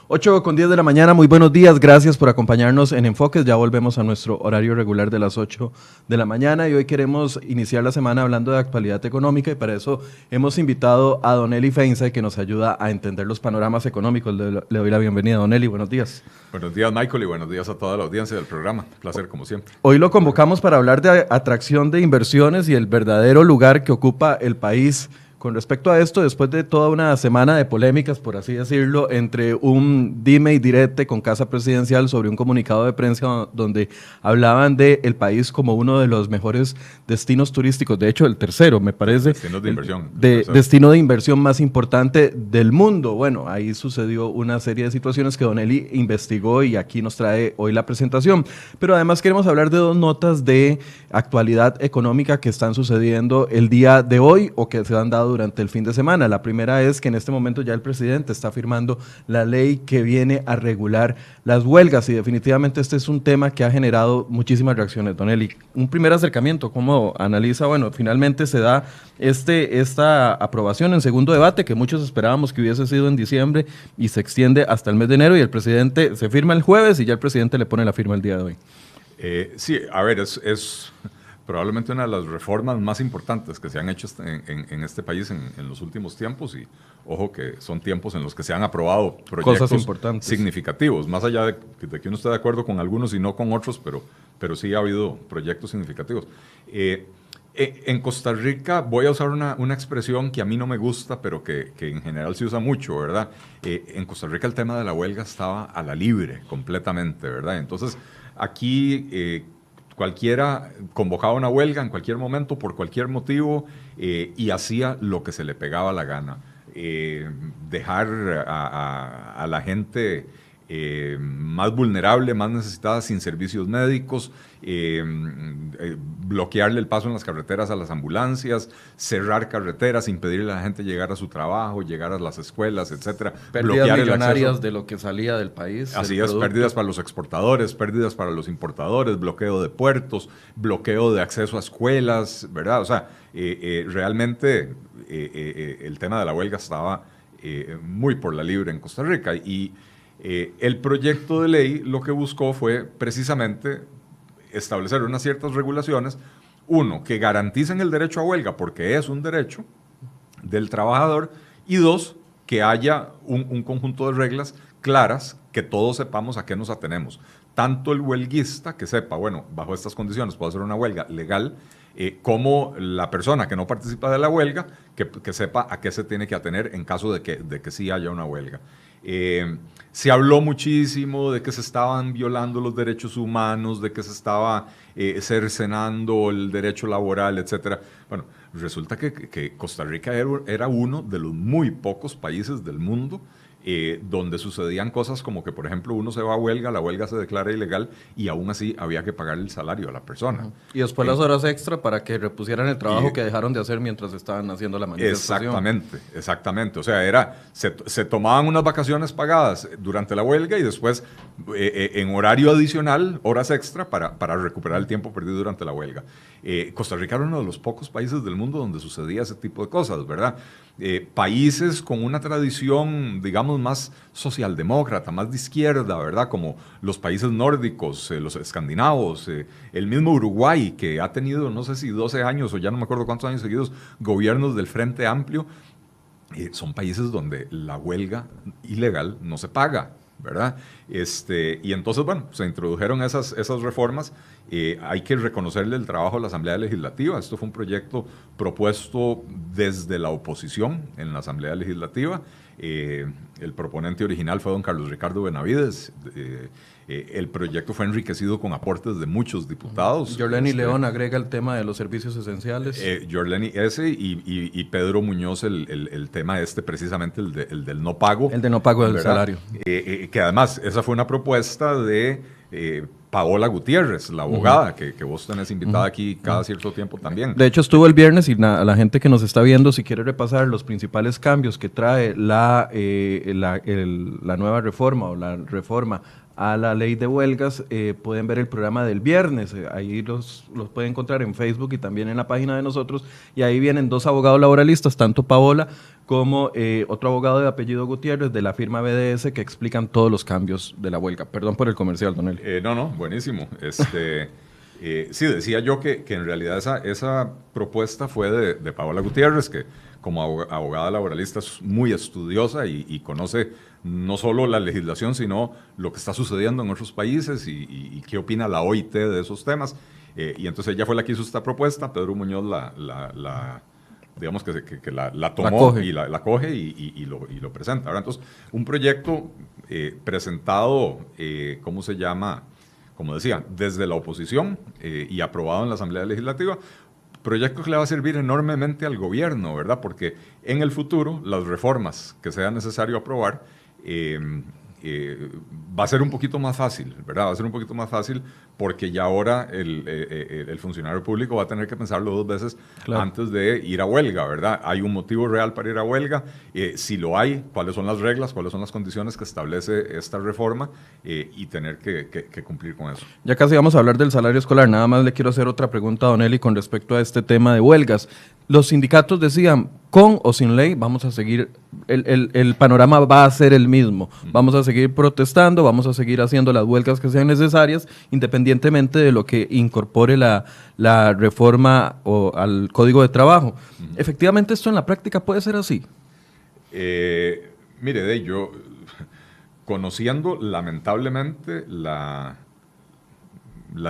8:10 de la mañana, muy buenos días, gracias por acompañarnos en Enfoques, ya volvemos a nuestro horario regular de las 8 de la mañana y hoy queremos iniciar la semana hablando de actualidad económica y para eso hemos invitado a Don Eli Feinsay que nos ayuda a entender los panoramas económicos. Le doy la bienvenida, Don Eli, buenos días. Buenos días, Michael, y buenos días a toda la audiencia del programa, un placer como siempre. Hoy lo convocamos para hablar de atracción de inversiones y el verdadero lugar que ocupa el país. Con respecto a esto, después de toda una semana de polémicas, por así decirlo, entre un dime y direte con Casa Presidencial sobre un comunicado de prensa donde hablaban de el país como uno de los mejores destinos turísticos, de hecho el tercero, me parece. Destinos de inversión. Destino de inversión más importante del mundo. Bueno, ahí sucedió una serie de situaciones que Don Eli investigó y aquí nos trae hoy la presentación. Pero además queremos hablar de dos notas de actualidad económica que están sucediendo el día de hoy o que se han dado durante el fin de semana. La primera es que en este momento ya el presidente está firmando la ley que viene a regular las huelgas y definitivamente este es un tema que ha generado muchísimas reacciones. Don Eli, un primer acercamiento, ¿cómo analiza? Bueno, finalmente se da esta aprobación en segundo debate que muchos esperábamos que hubiese sido en diciembre y se extiende hasta el mes de enero y el presidente se firma el jueves y ya el presidente le pone la firma el día de hoy. Sí, a ver, es probablemente una de las reformas más importantes que se han hecho en este país en los últimos tiempos y ojo que son tiempos en los que se han aprobado proyectos significativos, más allá de que uno esté de acuerdo con algunos y no con otros, pero sí ha habido proyectos significativos. En Costa Rica voy a usar una expresión que a mí no me gusta, pero que en general se usa mucho, ¿verdad? En Costa Rica el tema de la huelga estaba a la libre completamente, ¿verdad? Entonces aquí cualquiera convocaba una huelga en cualquier momento, por cualquier motivo, y hacía lo que se le pegaba la gana. Dejar a la gente más vulnerable, más necesitada, sin servicios médicos, bloquearle el paso en las carreteras a las ambulancias, cerrar carreteras, impedirle a la gente llegar a su trabajo, llegar a las escuelas, etcétera. Pérdidas millonarias de lo que salía del país. Así es, pérdidas para los exportadores, pérdidas para los importadores, bloqueo de puertos, bloqueo de acceso a escuelas, ¿verdad? O sea, realmente el tema de la huelga estaba muy por la libre en Costa Rica y el proyecto de ley lo que buscó fue precisamente establecer unas ciertas regulaciones, uno, que garanticen el derecho a huelga porque es un derecho del trabajador y dos, que haya un conjunto de reglas claras que todos sepamos a qué nos atenemos. Tanto el huelguista que sepa, bueno, bajo estas condiciones puedo hacer una huelga legal, como la persona que no participa de la huelga, que sepa a qué se tiene que atener en caso de que sí haya una huelga. Se habló muchísimo de que se estaban violando los derechos humanos, de que se estaba cercenando el derecho laboral, etc. Bueno, resulta que Costa Rica era uno de los muy pocos países del mundo donde sucedían cosas como que, por ejemplo, uno se va a huelga, la huelga se declara ilegal y aún así había que pagar el salario a la persona. Y después las horas extra para que repusieran el trabajo que dejaron de hacer mientras estaban haciendo la manifestación. Exactamente. O sea, se tomaban unas vacaciones pagadas durante la huelga y después en horario adicional, horas extra para recuperar el tiempo perdido durante la huelga. Costa Rica era uno de los pocos países del mundo donde sucedía ese tipo de cosas, ¿verdad? Países con una tradición, digamos, más socialdemócrata, más de izquierda, ¿verdad? Como los países nórdicos, los escandinavos, el mismo Uruguay, que ha tenido, no sé si 12 años o ya no me acuerdo cuántos años seguidos, gobiernos del Frente Amplio, son países donde la huelga ilegal no se paga, ¿verdad? Y entonces, bueno, se introdujeron esas reformas. Hay que reconocerle el trabajo a la Asamblea Legislativa. Esto fue un proyecto propuesto desde la oposición en la Asamblea Legislativa. El proponente original fue don Carlos Ricardo Benavides. El proyecto fue enriquecido con aportes de muchos diputados. Yorleni León agrega el tema de los servicios esenciales. Yorleni y Pedro Muñoz el tema precisamente el del no pago. El de no pago del salario. Que además, esa fue una propuesta de Paola Gutiérrez, la abogada, que vos tenés invitada aquí cada cierto tiempo también. De hecho, estuvo el viernes y a la gente que nos está viendo, si quiere repasar los principales cambios que trae la nueva reforma o la reforma a la ley de huelgas, pueden ver el programa del viernes, ahí los pueden encontrar en Facebook y también en la página de nosotros, y ahí vienen 2 abogados laboralistas, tanto Paola como otro abogado de apellido Gutiérrez de la firma BDS, que explican todos los cambios de la huelga. Perdón por el comercial, don Eli. No, buenísimo. Sí, decía yo que en realidad esa propuesta fue de Paola Gutiérrez, que como abogada laboralista es muy estudiosa y conoce no solo la legislación, sino lo que está sucediendo en otros países y qué opina la OIT de esos temas. Y entonces ella fue la que hizo esta propuesta, Pedro Muñoz digamos que la tomó y la coge y lo presenta. Ahora, entonces, un proyecto presentado, ¿cómo se llama? Como decía, desde la oposición y aprobado en la Asamblea Legislativa, proyecto que le va a servir enormemente al gobierno, ¿verdad? Porque en el futuro las reformas que sea necesario aprobar va a ser un poquito más fácil, ¿verdad? Va a ser un poquito más fácil porque ya ahora el funcionario público va a tener que pensarlo 2 veces antes de ir a huelga, ¿verdad? Hay un motivo real para ir a huelga, si lo hay, cuáles son las reglas, cuáles son las condiciones que establece esta reforma y tener que cumplir con eso. Ya casi vamos a hablar del salario escolar, nada más le quiero hacer otra pregunta a don Eli con respecto a este tema de huelgas. Los sindicatos decían, con o sin ley, vamos a seguir, el panorama va a ser el mismo. Vamos a seguir protestando, vamos a seguir haciendo las huelgas que sean necesarias, independientemente de lo que incorpore la reforma al Código de Trabajo. ¿Efectivamente esto en la práctica puede ser así? Mire, yo, conociendo lamentablemente la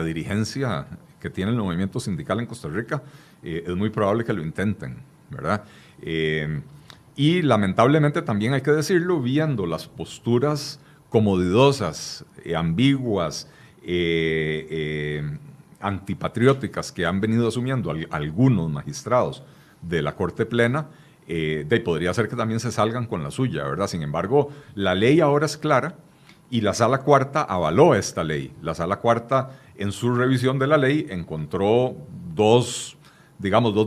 dirigencia que tiene el movimiento sindical en Costa Rica, es muy probable que lo intenten, ¿verdad? Y lamentablemente también hay que decirlo, viendo las posturas comodidosas, ambiguas, antipatrióticas que han venido asumiendo algunos magistrados de la Corte Plena, podría ser que también se salgan con la suya, ¿verdad? Sin embargo, la ley ahora es clara y la Sala Cuarta avaló esta ley. La Sala Cuarta, en su revisión de la ley, encontró dos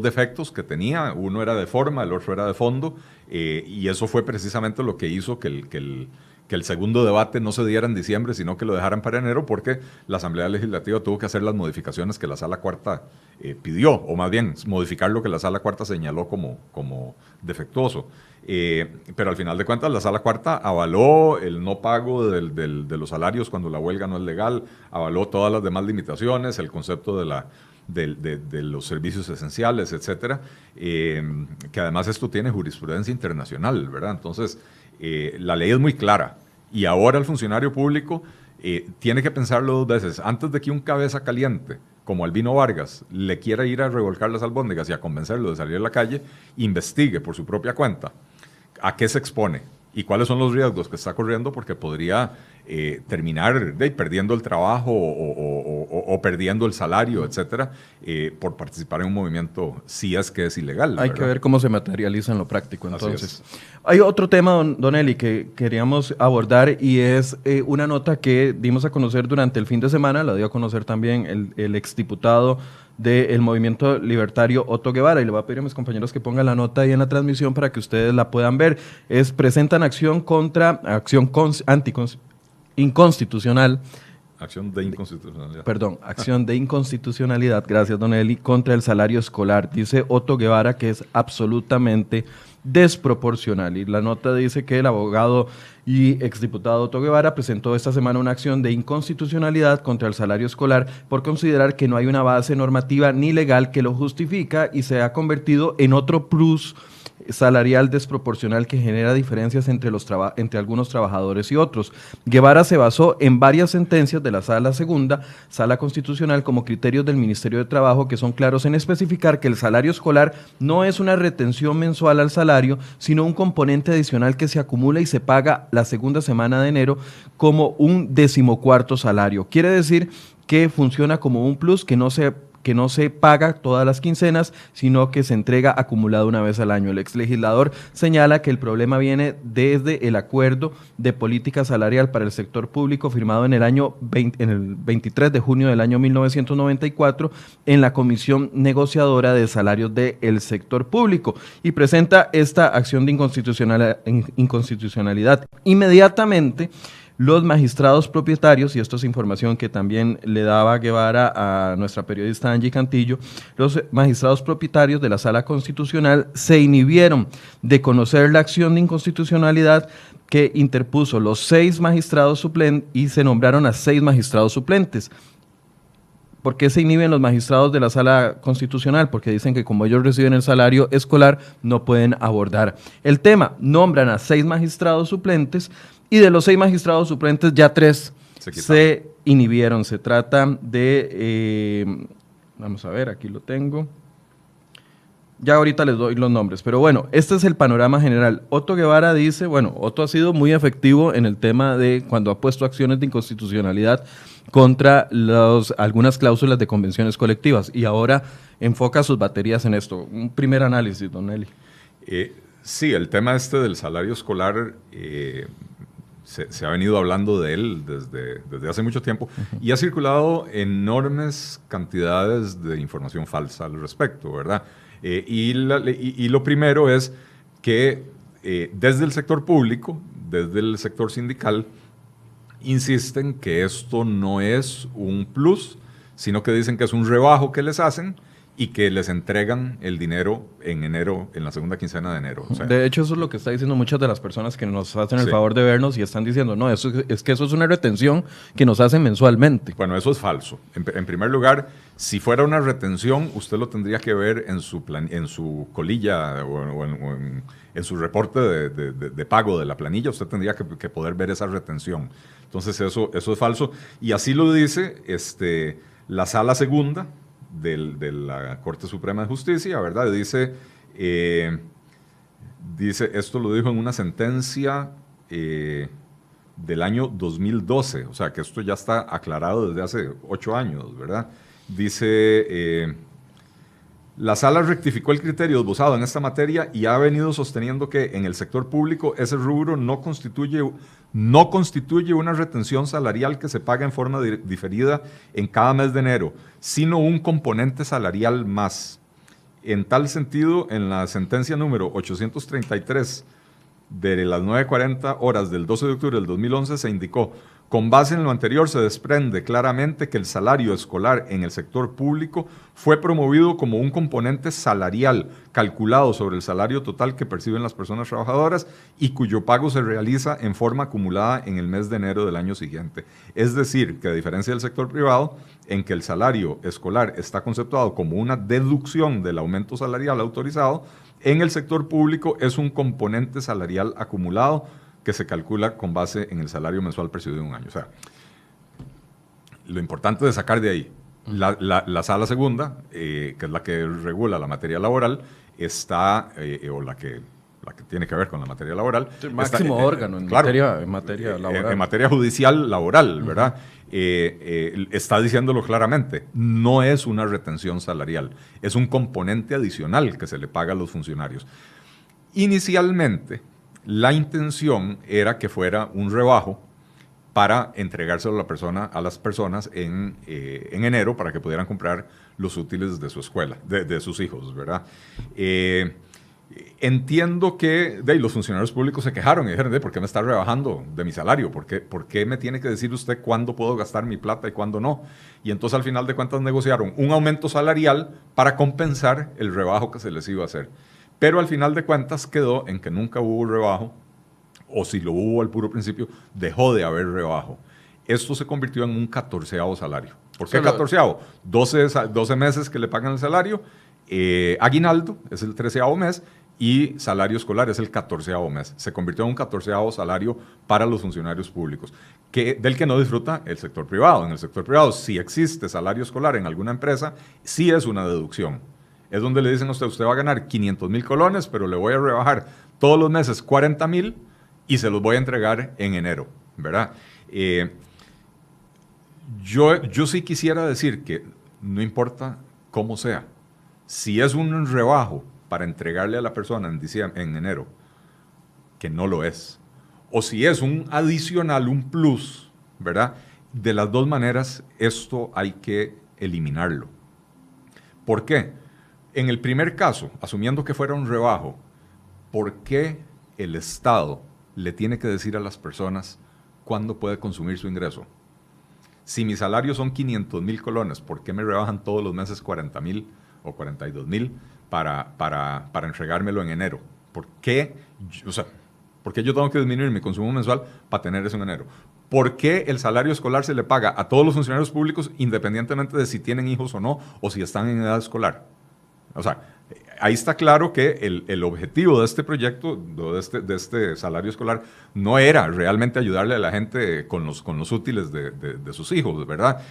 defectos que tenía. Uno era de forma, el otro era de fondo, y eso fue precisamente lo que hizo que el segundo debate no se diera en diciembre, sino que lo dejaran para enero, porque la Asamblea Legislativa tuvo que hacer las modificaciones que la Sala Cuarta pidió, o más bien modificar lo que la Sala Cuarta señaló como defectuoso. Pero al final de cuentas la Sala Cuarta avaló el no pago de los salarios cuando la huelga no es legal, avaló todas las demás limitaciones, el concepto de los servicios esenciales, etcétera, que además esto tiene jurisprudencia internacional, ¿verdad? Entonces, la ley es muy clara y ahora el funcionario público tiene que pensarlo 2 veces antes de que un cabeza caliente como Albino Vargas le quiera ir a revolcar las albóndigas y a convencerlo de salir a la calle, investigue por su propia cuenta a qué se expone y cuáles son los riesgos que está corriendo, porque podría terminar perdiendo el trabajo o perdiendo el salario, etcétera, por participar en un movimiento si es que es ilegal. Hay que ver cómo se materializa en lo práctico, entonces. Hay otro tema, don Eli, que queríamos abordar y es una nota que dimos a conocer durante el fin de semana, la dio a conocer también el exdiputado del Movimiento Libertario Otto Guevara, y le voy a pedir a mis compañeros que pongan la nota ahí en la transmisión para que ustedes la puedan ver. Presentan acción inconstitucional. Acción de inconstitucionalidad. Perdón, acción de inconstitucionalidad, gracias don Eli, contra el salario escolar. Dice Otto Guevara que es absolutamente desproporcional. Y la nota dice que el abogado y exdiputado Otto Guevara presentó esta semana una acción de inconstitucionalidad contra el salario escolar por considerar que no hay una base normativa ni legal que lo justifica y se ha convertido en otro plus salarial desproporcional que genera diferencias entre algunos trabajadores y otros. Guevara se basó en varias sentencias de la Sala Segunda, Sala Constitucional, como criterios del Ministerio de Trabajo que son claros en especificar que el salario escolar no es una retención mensual al salario, sino un componente adicional que se acumula y se paga la segunda semana de enero como un 14º salario. Quiere decir que funciona como un plus que no se paga todas las quincenas, sino que se entrega acumulado una vez al año. El exlegislador señala que el problema viene desde el acuerdo de política salarial para el sector público firmado en el 23 de junio del año 1994 en la Comisión Negociadora de Salarios del Sector Público, y presenta esta acción de inconstitucionalidad. Inmediatamente los magistrados propietarios, y esto es información que también le daba Guevara a nuestra periodista Angie Cantillo, los magistrados propietarios de la Sala Constitucional se inhibieron de conocer la acción de inconstitucionalidad que interpuso los 6 magistrados suplentes y se nombraron a 6 magistrados suplentes. ¿Por qué se inhiben los magistrados de la Sala Constitucional? Porque dicen que como ellos reciben el salario escolar, no pueden abordar el tema. Nombran a 6 magistrados suplentes y de los 6 magistrados suplentes ya 3 se inhibieron. Se trata de, vamos a ver, aquí lo tengo. Ya ahorita les doy los nombres, pero bueno, este es el panorama general. Otto Guevara dice, bueno, Otto ha sido muy efectivo en el tema de cuando ha puesto acciones de inconstitucionalidad contra algunas cláusulas de convenciones colectivas y ahora enfoca sus baterías en esto. Un primer análisis, don Eli. Sí, el tema del salario escolar se ha venido hablando de él desde hace mucho tiempo y ha circulado enormes cantidades de información falsa al respecto, ¿verdad? Y lo primero es que desde el sector público, desde el sector sindical, insisten que esto no es un plus, sino que dicen que es un rebajo que les hacen y que les entregan el dinero en enero, en la segunda quincena de enero. O sea, de hecho, eso es lo que está diciendo muchas de las personas que nos hacen el favor de vernos y están diciendo, no, eso es una retención que nos hacen mensualmente. Bueno, eso es falso. En primer lugar, si fuera una retención, usted lo tendría que ver en su colilla o en su reporte de pago de la planilla, usted tendría que poder ver esa retención. Entonces, eso es falso. Y así lo dice la Sala Segunda de la Corte Suprema de Justicia, ¿verdad? Dice, esto lo dijo en una sentencia del año 2012, o sea que esto ya está aclarado desde hace 8 años, ¿verdad? Dice, la Sala rectificó el criterio esbozado en esta materia y ha venido sosteniendo que en el sector público ese rubro no constituye una retención salarial que se paga en forma diferida en cada mes de enero, sino un componente salarial más. En tal sentido, en la sentencia número 833 de las 9:40 horas del 12 de octubre del 2011 se indicó: con base en lo anterior se desprende claramente que el salario escolar en el sector público fue promovido como un componente salarial calculado sobre el salario total que perciben las personas trabajadoras y cuyo pago se realiza en forma acumulada en el mes de enero del año siguiente. Es decir, que a diferencia del sector privado, en que el salario escolar está conceptuado como una deducción del aumento salarial autorizado, en el sector público es un componente salarial acumulado que se calcula con base en el salario mensual percibido en un año. O sea, lo importante de sacar de ahí, la Sala Segunda, que es la que regula la materia laboral, está, o la que tiene que ver con la materia laboral. El máximo órgano en, claro, materia laboral. En materia judicial laboral, ¿verdad? Está diciéndolo claramente, no es una retención salarial, es un componente adicional que se le paga a los funcionarios. Inicialmente, la intención era que fuera un rebajo para entregárselo a las personas en enero para que pudieran comprar los útiles de su escuela, de sus hijos, ¿verdad? Entiendo que los funcionarios públicos se quejaron y dijeron, ¿por qué me está rebajando de mi salario? ¿Por qué me tiene que decir usted cuándo puedo gastar mi plata y cuándo no? Y entonces al final de cuentas negociaron un aumento salarial para compensar el rebajo que se les iba a hacer. Pero al final de cuentas quedó en que nunca hubo rebajo, o si lo hubo al puro principio, dejó de haber rebajo. Esto se convirtió en un 14º salario. ¿Por qué 14º? 12 meses que le pagan el salario, aguinaldo es el 13º mes y salario escolar es el 14º mes. Se convirtió en un 14º salario para los funcionarios públicos, del que no disfruta el sector privado. En el sector privado, si existe salario escolar en alguna empresa, sí es una deducción. Es donde le dicen a usted va a ganar 500,000 colones, pero le voy a rebajar todos los meses 40,000 y se los voy a entregar en enero, ¿verdad? Yo sí quisiera decir que no importa cómo sea, si es un rebajo para entregarle a la persona en enero, que no lo es, o si es un adicional, un plus, ¿verdad? De las dos maneras, esto hay que eliminarlo. ¿Por qué? En el primer caso, asumiendo que fuera un rebajo, ¿por qué el Estado le tiene que decir a las personas cuándo puede consumir su ingreso. Si mi salario son 500,000 colones, ¿por qué me rebajan todos los meses 40,000 o 42,000 para entregármelo en enero? ¿Por qué? O sea, ¿por qué yo tengo que disminuir mi consumo mensual para tener eso en enero? ¿Por qué el salario escolar se le paga a todos los funcionarios públicos independientemente de si tienen hijos o no, o si están en edad escolar? O sea, ahí está claro que el objetivo de este proyecto, de este salario escolar, no era realmente ayudarle a la gente con los útiles de sus hijos, ¿verdad?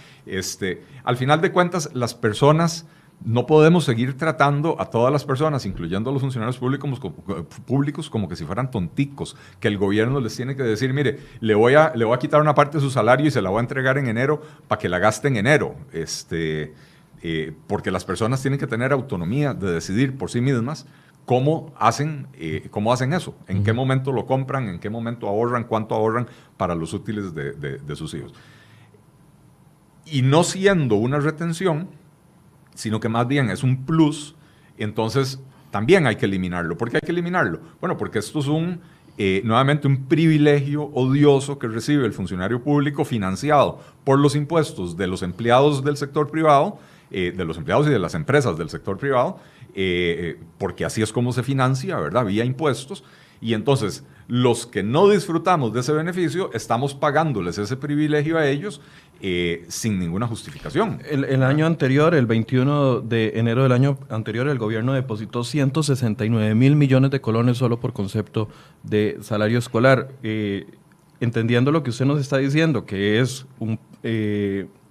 Al final de cuentas, las personas... No podemos seguir tratando a todas las personas, incluyendo a los funcionarios públicos, como que si fueran tonticos, que el gobierno les tiene que decir, mire, le voy a quitar una parte de su salario y se la voy a entregar en enero para que la gaste en enero. Porque las personas tienen que tener autonomía de decidir por sí mismas cómo hacen eso, en qué momento lo compran, en qué momento ahorran, cuánto ahorran para los útiles de sus hijos. Y no siendo una retención, sino que más bien es un plus, entonces también hay que eliminarlo. ¿Por qué hay que eliminarlo? Bueno, porque esto es nuevamente un privilegio odioso que recibe el funcionario público financiado por los impuestos de los empleados del sector privado, de los empleados y de las empresas del sector privado, porque así es como se financia, ¿verdad? Vía impuestos. Y entonces, los que no disfrutamos de ese beneficio, estamos pagándoles ese privilegio a ellos sin ninguna justificación. El año anterior, el 21 de enero del año anterior, el gobierno depositó 169,000 millones de colones solo por concepto de salario escolar. Entendiendo lo que usted nos está diciendo, que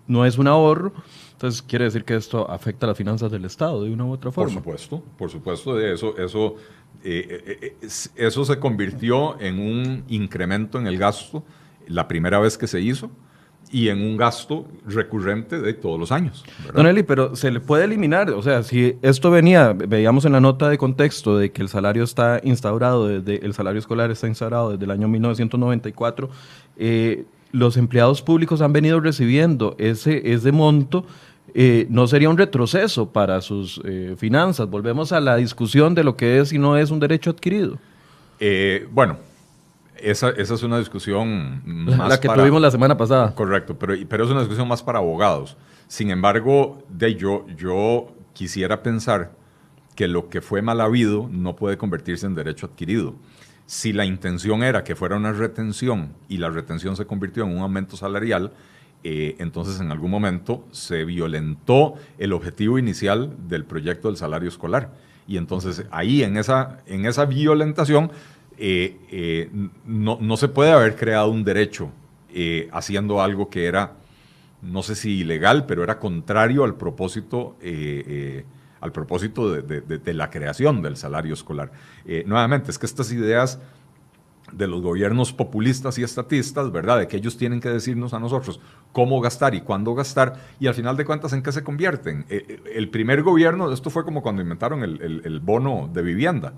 no es un ahorro, entonces quiere decir que esto afecta a las finanzas del Estado de una u otra forma. Por supuesto, eso se convirtió en un incremento en el gasto la primera vez que se hizo y en un gasto recurrente de todos los años, ¿verdad? Don Eli, pero se le puede eliminar, o sea, si esto veíamos en la nota de contexto de que el salario está instaurado, el salario escolar está instaurado desde el año 1994, los empleados públicos han venido recibiendo ese monto. No sería un retroceso para sus finanzas. Volvemos a la discusión de lo que es y no es un derecho adquirido. Bueno, esa es una discusión más la que tuvimos la semana pasada. Correcto, pero es una discusión más para abogados. Sin embargo, yo quisiera pensar que lo que fue mal habido no puede convertirse en derecho adquirido. Si la intención era que fuera una retención y la retención se convirtió en un aumento salarial, entonces en algún momento se violentó el objetivo inicial del proyecto del salario escolar. Y entonces ahí en esa violentación no se puede haber creado un derecho haciendo algo que era, no sé si ilegal, pero era contrario al propósito de la creación del salario escolar. Nuevamente, es que estas ideas de los gobiernos populistas y estatistas, ¿verdad? De que ellos tienen que decirnos a nosotros cómo gastar y cuándo gastar, y al final de cuentas, ¿en qué se convierten? El primer gobierno, esto fue como cuando inventaron el bono de vivienda.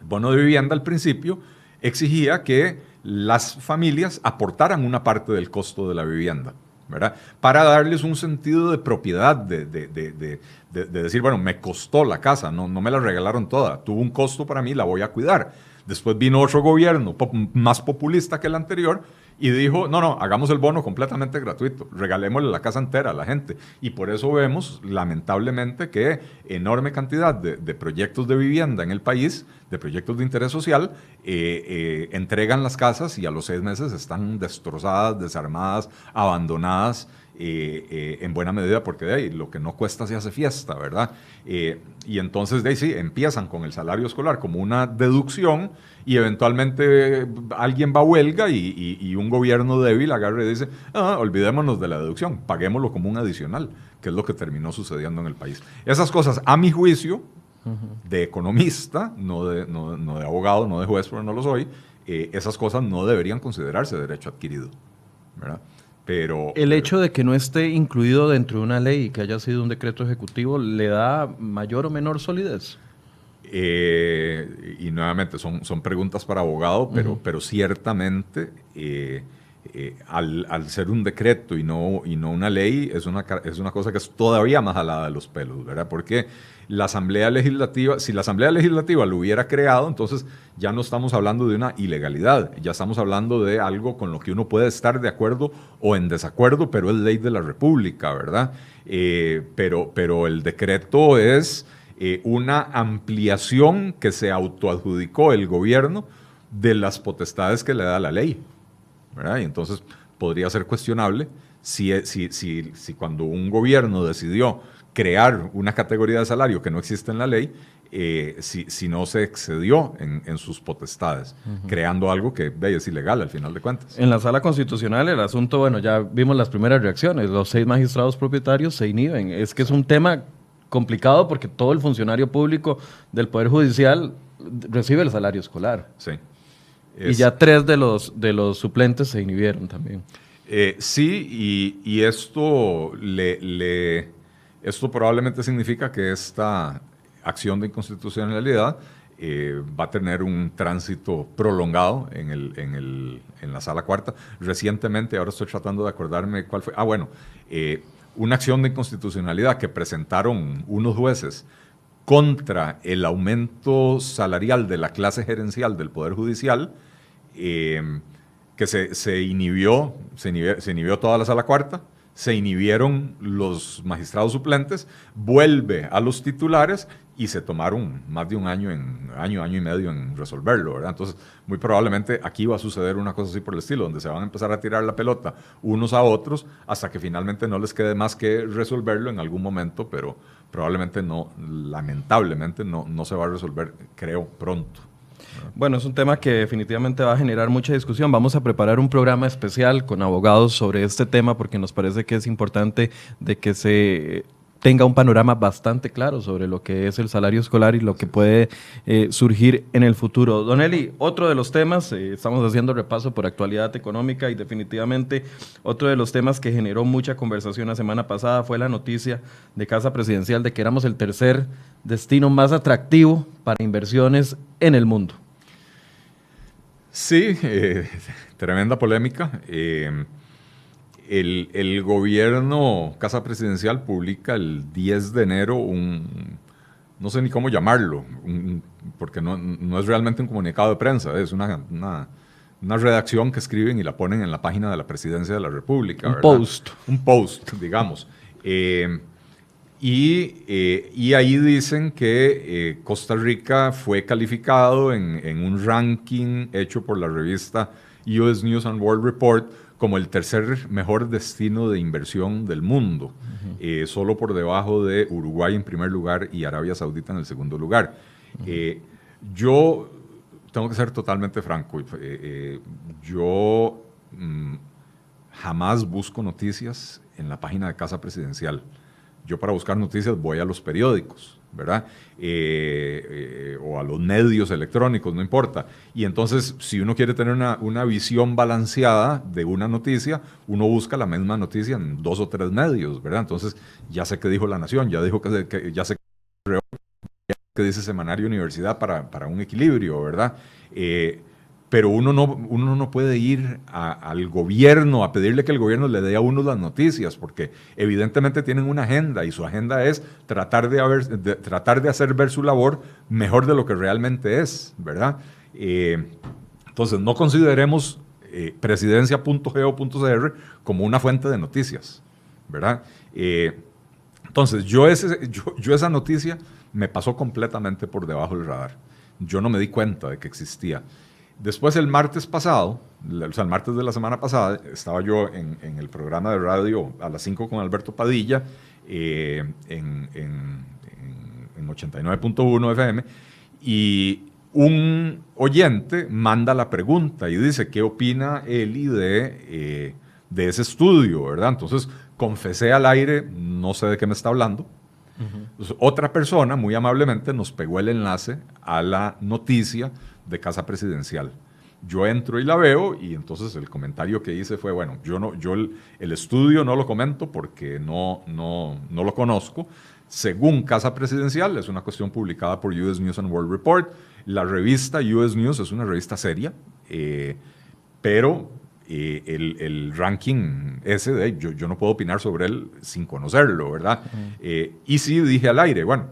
El bono de vivienda al principio exigía que las familias aportaran una parte del costo de la vivienda, ¿verdad? Para darles un sentido de propiedad, de decir, bueno, me costó la casa, no me la regalaron toda, tuvo un costo para mí, la voy a cuidar. Después vino otro gobierno más populista que el anterior y dijo, no, hagamos el bono completamente gratuito, regalémosle la casa entera a la gente. Y por eso vemos, lamentablemente, que enorme cantidad de proyectos de vivienda en el país, de proyectos de interés social, entregan las casas y a los 6 meses están destrozadas, desarmadas, abandonadas, en buena medida porque de ahí lo que no cuesta se hace fiesta, ¿verdad? Y entonces de ahí sí, empiezan con el salario escolar como una deducción y eventualmente alguien va a huelga y un gobierno débil agarra y dice, olvidémonos de la deducción, paguémoslo como un adicional, que es lo que terminó sucediendo en el país. Esas cosas, a mi juicio, de economista, no de abogado, no de juez, pero no lo soy, esas cosas no deberían considerarse derecho adquirido, ¿verdad? Pero el hecho de que no esté incluido dentro de una ley y que haya sido un decreto ejecutivo, ¿le da mayor o menor solidez? Y nuevamente son preguntas para abogado, pero ciertamente al ser un decreto y no una ley, es una cosa que es todavía más jalada de los pelos, ¿verdad? Porque la Asamblea Legislativa, si la Asamblea Legislativa lo hubiera creado, entonces ya no estamos hablando de una ilegalidad, ya estamos hablando de algo con lo que uno puede estar de acuerdo o en desacuerdo, pero es ley de la República, ¿verdad? Pero el decreto es una ampliación que se autoadjudicó el gobierno de las potestades que le da la ley, ¿verdad? Y entonces podría ser cuestionable si cuando un gobierno decidió crear una categoría de salario que no existe en la ley, si no se excedió en sus potestades, creando algo que es ilegal al final de cuentas. En la sala constitucional el asunto, bueno, ya vimos las primeras reacciones, los 6 magistrados propietarios se inhiben. Es que es un tema complicado porque todo el funcionario público del Poder Judicial recibe el salario escolar. Sí. Y ya 3 de los suplentes se inhibieron también. Sí, y esto esto probablemente significa que esta acción de inconstitucionalidad va a tener un tránsito prolongado en la sala cuarta. Recientemente, ahora estoy tratando de acordarme cuál fue. Una acción de inconstitucionalidad que presentaron unos jueces contra el aumento salarial de la clase gerencial del Poder Judicial, que se inhibió toda la sala cuarta, se inhibieron los magistrados suplentes, vuelve a los titulares y se tomaron más de un año y medio en resolverlo, ¿verdad? Entonces, muy probablemente aquí va a suceder una cosa así por el estilo, donde se van a empezar a tirar la pelota unos a otros hasta que finalmente no les quede más que resolverlo en algún momento, pero probablemente no, lamentablemente no se va a resolver, creo, pronto. Bueno, es un tema que definitivamente va a generar mucha discusión. Vamos a preparar un programa especial con abogados sobre este tema porque nos parece que es importante de que se tenga un panorama bastante claro sobre lo que es el salario escolar y lo que puede surgir en el futuro. Don Eli, otro de los temas, estamos haciendo repaso por actualidad económica y definitivamente otro de los temas que generó mucha conversación la semana pasada fue la noticia de Casa Presidencial de que éramos el tercer destino más atractivo para inversiones en el mundo. Sí, tremenda polémica. El gobierno, Casa Presidencial, publica el 10 de enero no sé ni cómo llamarlo, porque no es realmente un comunicado de prensa, es una redacción que escriben y la ponen en la página de la Presidencia de la República. Un post. Un post, digamos. Y ahí dicen que Costa Rica fue calificado en un ranking hecho por la revista US News and World Report como el tercer mejor destino de inversión del mundo, solo por debajo de Uruguay en primer lugar y Arabia Saudita en el segundo lugar. Yo tengo que ser totalmente franco, yo jamás busco noticias en la página de Casa Presidencial. Yo para buscar noticias voy a los periódicos, ¿verdad? O a los medios electrónicos, no importa. Y entonces, si uno quiere tener una visión balanceada de una noticia, uno busca la misma noticia en 2 o 3 medios, ¿verdad? Entonces, ya sé qué dijo La Nación, ya sé qué dice Semanario Universidad para un equilibrio, ¿verdad? Pero uno no puede ir al gobierno a pedirle que el gobierno le dé a uno las noticias, porque evidentemente tienen una agenda y su agenda es tratar de hacer ver su labor mejor de lo que realmente es, ¿verdad? Entonces, no consideremos presidencia.go.cr como una fuente de noticias, ¿verdad? Entonces, yo esa noticia me pasó completamente por debajo del radar. Yo no me di cuenta de que existía. Después, el martes pasado, o sea, el martes de la semana pasada, estaba yo en el programa de radio a las 5 con Alberto Padilla, en 89.1 FM, y un oyente manda la pregunta y dice, ¿qué opina Eli de ese estudio, verdad? Entonces, confesé al aire, no sé de qué me está hablando. Entonces, otra persona, muy amablemente, nos pegó el enlace a la noticia de Casa Presidencial. Yo entro y la veo y entonces el comentario que hice fue, bueno, yo el estudio no lo comento porque no lo conozco. Según Casa Presidencial, es una cuestión publicada por US News and World Report. La revista US News es una revista seria, pero el ranking ese, yo no puedo opinar sobre él sin conocerlo, ¿verdad? Y sí dije al aire, bueno,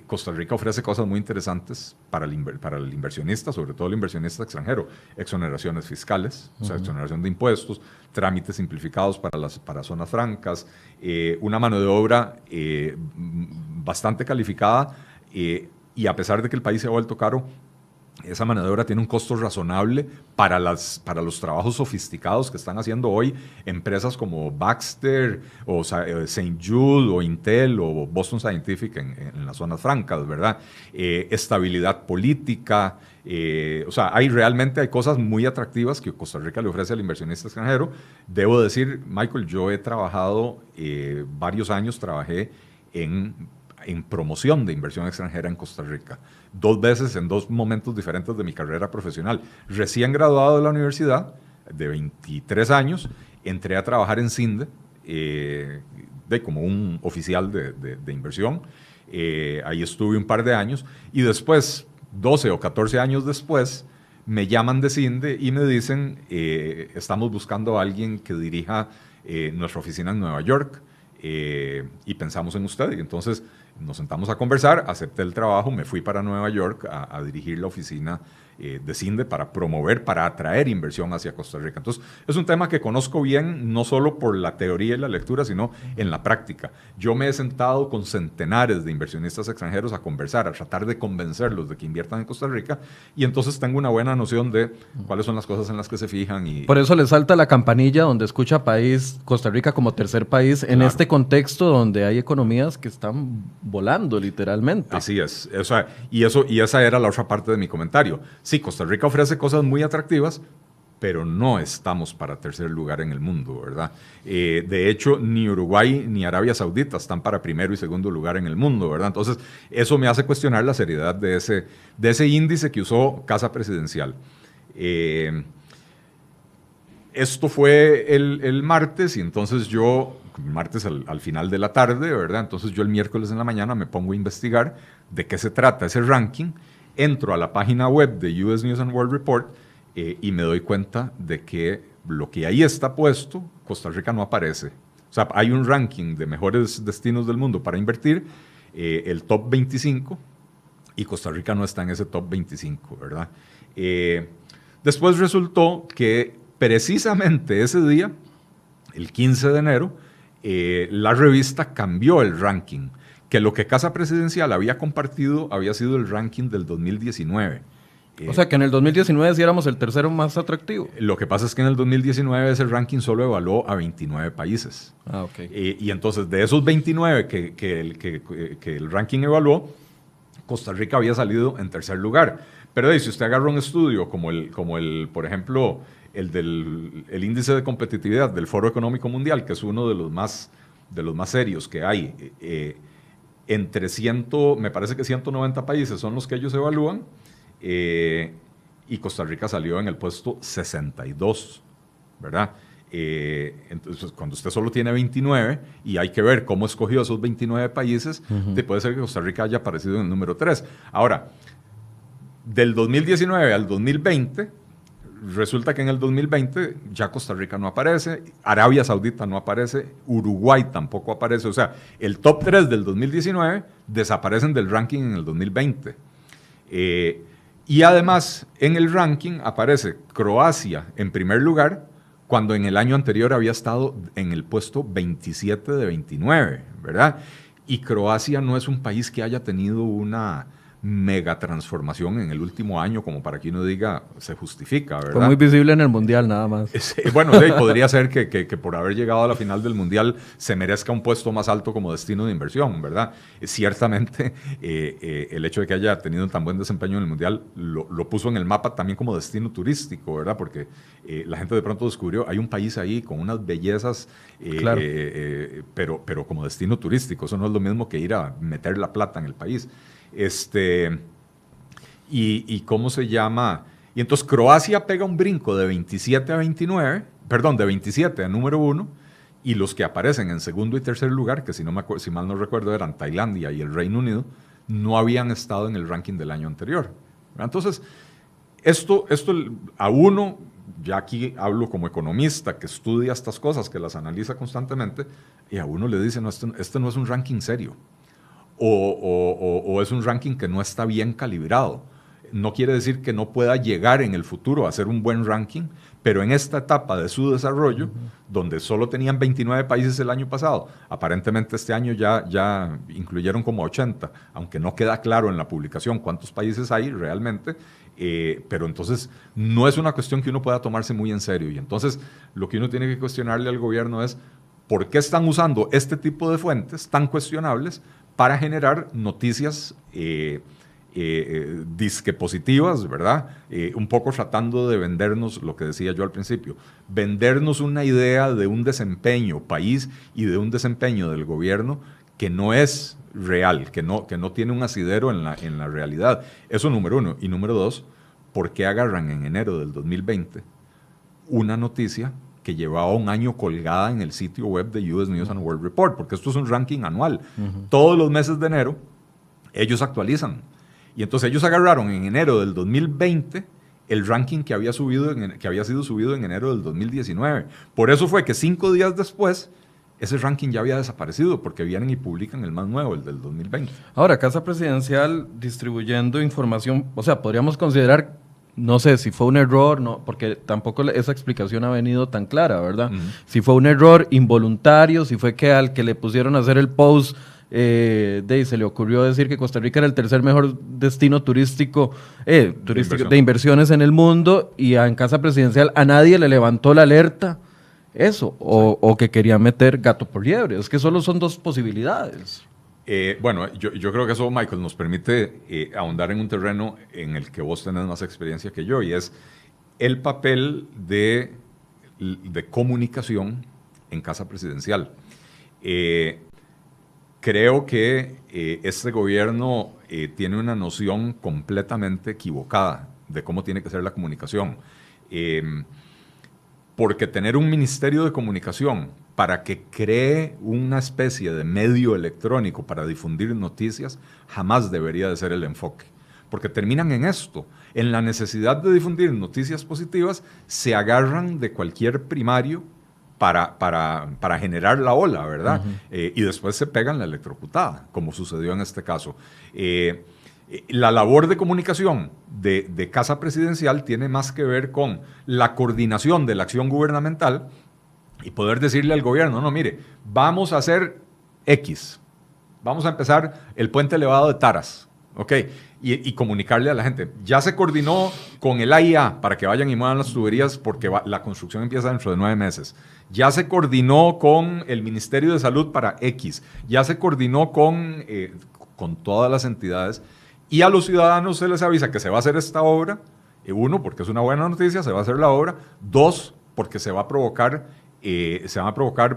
Costa Rica ofrece cosas muy interesantes para el inversionista, sobre todo el inversionista extranjero, exoneraciones fiscales, o sea, exoneración de impuestos, trámites simplificados para zonas francas, una mano de obra bastante calificada, y a pesar de que el país se ha vuelto caro, esa mano de obra tiene un costo razonable para los trabajos sofisticados que están haciendo hoy empresas como Baxter o St. Jude o Intel o Boston Scientific en las zonas francas, ¿verdad? Estabilidad política, o sea, realmente hay cosas muy atractivas que Costa Rica le ofrece al inversionista extranjero. Debo decir, Michael, yo he trabajado varios años, trabajé en promoción de inversión extranjera en Costa Rica, 2 veces en 2 momentos diferentes de mi carrera profesional. Recién graduado de la universidad, de 23 años, entré a trabajar en CINDE, como un oficial de inversión. Ahí estuve un par de años y después, 12 o 14 años después, me llaman de CINDE y me dicen, estamos buscando a alguien que dirija nuestra oficina en Nueva York, y pensamos en usted. Y entonces nos sentamos a conversar, acepté el trabajo, me fui para Nueva York a dirigir la oficina de CINDE para promover, para atraer inversión hacia Costa Rica. Entonces, es un tema que conozco bien, no solo por la teoría y la lectura, sino en la práctica. Yo me he sentado con centenares de inversionistas extranjeros a conversar, a tratar de convencerlos de que inviertan en Costa Rica, y entonces tengo una buena noción de cuáles son las cosas en las que se fijan. Por eso le salta la campanilla donde escucha Costa Rica como tercer país, en este contexto donde hay economías que están volando literalmente. Así es. O sea, y esa era la otra parte de mi comentario. Sí, Costa Rica ofrece cosas muy atractivas, pero no estamos para tercer lugar en el mundo, ¿verdad? De hecho, ni Uruguay ni Arabia Saudita están para primero y segundo lugar en el mundo, ¿verdad? Entonces, eso me hace cuestionar la seriedad de ese índice que usó Casa Presidencial. Esto fue el martes, y entonces martes al final de la tarde, ¿verdad? Entonces yo el miércoles en la mañana me pongo a investigar de qué se trata ese ranking, entro a la página web de US News and World Report, y me doy cuenta de que lo que ahí está puesto, Costa Rica no aparece. O sea, hay un ranking de mejores destinos del mundo para invertir, el top 25, y Costa Rica no está en ese top 25, ¿verdad? Después resultó que precisamente ese día, el 15 de enero, la revista cambió el ranking, que lo que Casa Presidencial había compartido había sido el ranking del 2019. O sea que en el 2019 sí éramos el tercero más atractivo. Lo que pasa es que en el 2019 ese ranking solo evaluó a 29 países. Ah, ok. Y entonces de esos 29 que el ranking evaluó, Costa Rica había salido en tercer lugar. Pero si usted agarra un estudio como por ejemplo, el índice de competitividad del Foro Económico Mundial, que es uno de los más serios que hay, me parece que 190 países son los que ellos evalúan, y Costa Rica salió en el puesto 62, ¿verdad? Entonces, cuando usted solo tiene 29 y hay que ver cómo escogió esos 29 países, puede ser que Costa Rica haya aparecido en el número 3. Ahora, del 2019 al 2020, resulta que en el 2020 ya Costa Rica no aparece, Arabia Saudita no aparece, Uruguay tampoco aparece. O sea, el top 3 del 2019 desaparecen del ranking en el 2020. Y además, en el ranking aparece Croacia en primer lugar, cuando en el año anterior había estado en el puesto 27 de 29, ¿verdad? Y Croacia no es un país que haya tenido una mega transformación en el último año, como para que uno diga, se justifica, ¿verdad? Fue muy visible en el Mundial, nada más. Bueno, podría ser que por haber llegado a la final del Mundial se merezca un puesto más alto como destino de inversión, ¿verdad? Ciertamente, el hecho de que haya tenido un tan buen desempeño en el Mundial lo puso en el mapa también como destino turístico, ¿verdad? Porque la gente de pronto descubrió, hay un país ahí con unas bellezas, claro. Pero como destino turístico. Eso no es lo mismo que ir a meter la plata en el país. Y ¿cómo se llama? Y entonces Croacia pega un brinco de 27 a 29, perdón, de 27 a número 1, y los que aparecen en segundo y tercer lugar, que si mal no recuerdo eran Tailandia y el Reino Unido, no habían estado en el ranking del año anterior. Entonces, esto a uno ya aquí hablo como economista que estudia estas cosas, que las analiza constantemente, y a uno le dice, no, este no es un ranking serio, o es un ranking que no está bien calibrado. No quiere decir que no pueda llegar en el futuro a ser un buen ranking, pero en esta etapa de su desarrollo, donde solo tenían 29 países el año pasado, aparentemente este año ya incluyeron como 80, aunque no queda claro en la publicación cuántos países hay realmente, pero entonces no es una cuestión que uno pueda tomarse muy en serio. Y entonces lo que uno tiene que cuestionarle al gobierno es por qué están usando este tipo de fuentes tan cuestionables para generar noticias disque positivas, ¿verdad? Un poco tratando de vendernos lo que decía yo al principio, vendernos una idea de un desempeño país y de un desempeño del gobierno que no es real, que no tiene un asidero en la realidad. Eso número uno. Y número dos, ¿por qué agarran en enero del 2020 una noticia que llevaba un año colgada en el sitio web de US News and World Report? Porque esto es un ranking anual. Todos los meses de enero ellos actualizan. Y entonces ellos agarraron en enero del 2020 el ranking que había sido subido en enero del 2019. Por eso fue que 5 días después ese ranking ya había desaparecido, porque vienen y publican el más nuevo, el del 2020. Ahora, Casa Presidencial distribuyendo información, o sea, podríamos considerar, no sé si fue un error, no, porque tampoco esa explicación ha venido tan clara, ¿verdad? Si fue un error involuntario, si fue que al que le pusieron a hacer el post se le ocurrió decir que Costa Rica era el tercer mejor destino turístico de inversiones en el mundo, y en Casa Presidencial a nadie le levantó la alerta eso, o que quería meter gato por liebre. Es que solo son dos posibilidades. Bueno, yo creo que eso, Michael, nos permite ahondar en un terreno en el que vos tenés más experiencia que yo, y es el papel de comunicación en Casa Presidencial. Creo que este gobierno tiene una noción completamente equivocada de cómo tiene que ser la comunicación. Porque tener un ministerio de comunicación para que cree una especie de medio electrónico para difundir noticias jamás debería de ser el enfoque. Porque terminan en esto, en la necesidad de difundir noticias positivas, se agarran de cualquier primario para generar la ola, ¿verdad? Y después se pegan la electrocutada, como sucedió en este caso. La labor de comunicación de Casa Presidencial tiene más que ver con la coordinación de la acción gubernamental y poder decirle al gobierno, no, mire, vamos a hacer X, vamos a empezar el puente elevado de Taras, ¿ok? Y comunicarle a la gente. Ya se coordinó con el AIA para que vayan y muevan las tuberías porque la construcción empieza dentro de 9 meses. Ya se coordinó con el Ministerio de Salud para X. Ya se coordinó con todas las entidades. Y a los ciudadanos se les avisa que se va a hacer esta obra. Uno, porque es una buena noticia, se va a hacer la obra. Dos, porque se van a provocar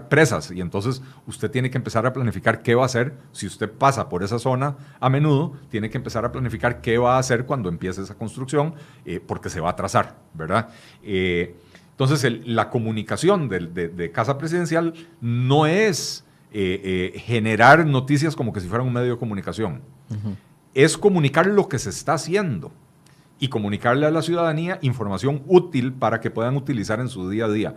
presas, y entonces usted tiene que empezar a planificar qué va a hacer. Si usted pasa por esa zona a menudo, tiene que empezar a planificar qué va a hacer cuando empiece esa construcción, porque se va a atrasar, ¿verdad? Entonces la comunicación de Casa Presidencial no es generar noticias como que si fuera un medio de comunicación, es comunicar lo que se está haciendo y comunicarle a la ciudadanía información útil para que puedan utilizar en su día a día.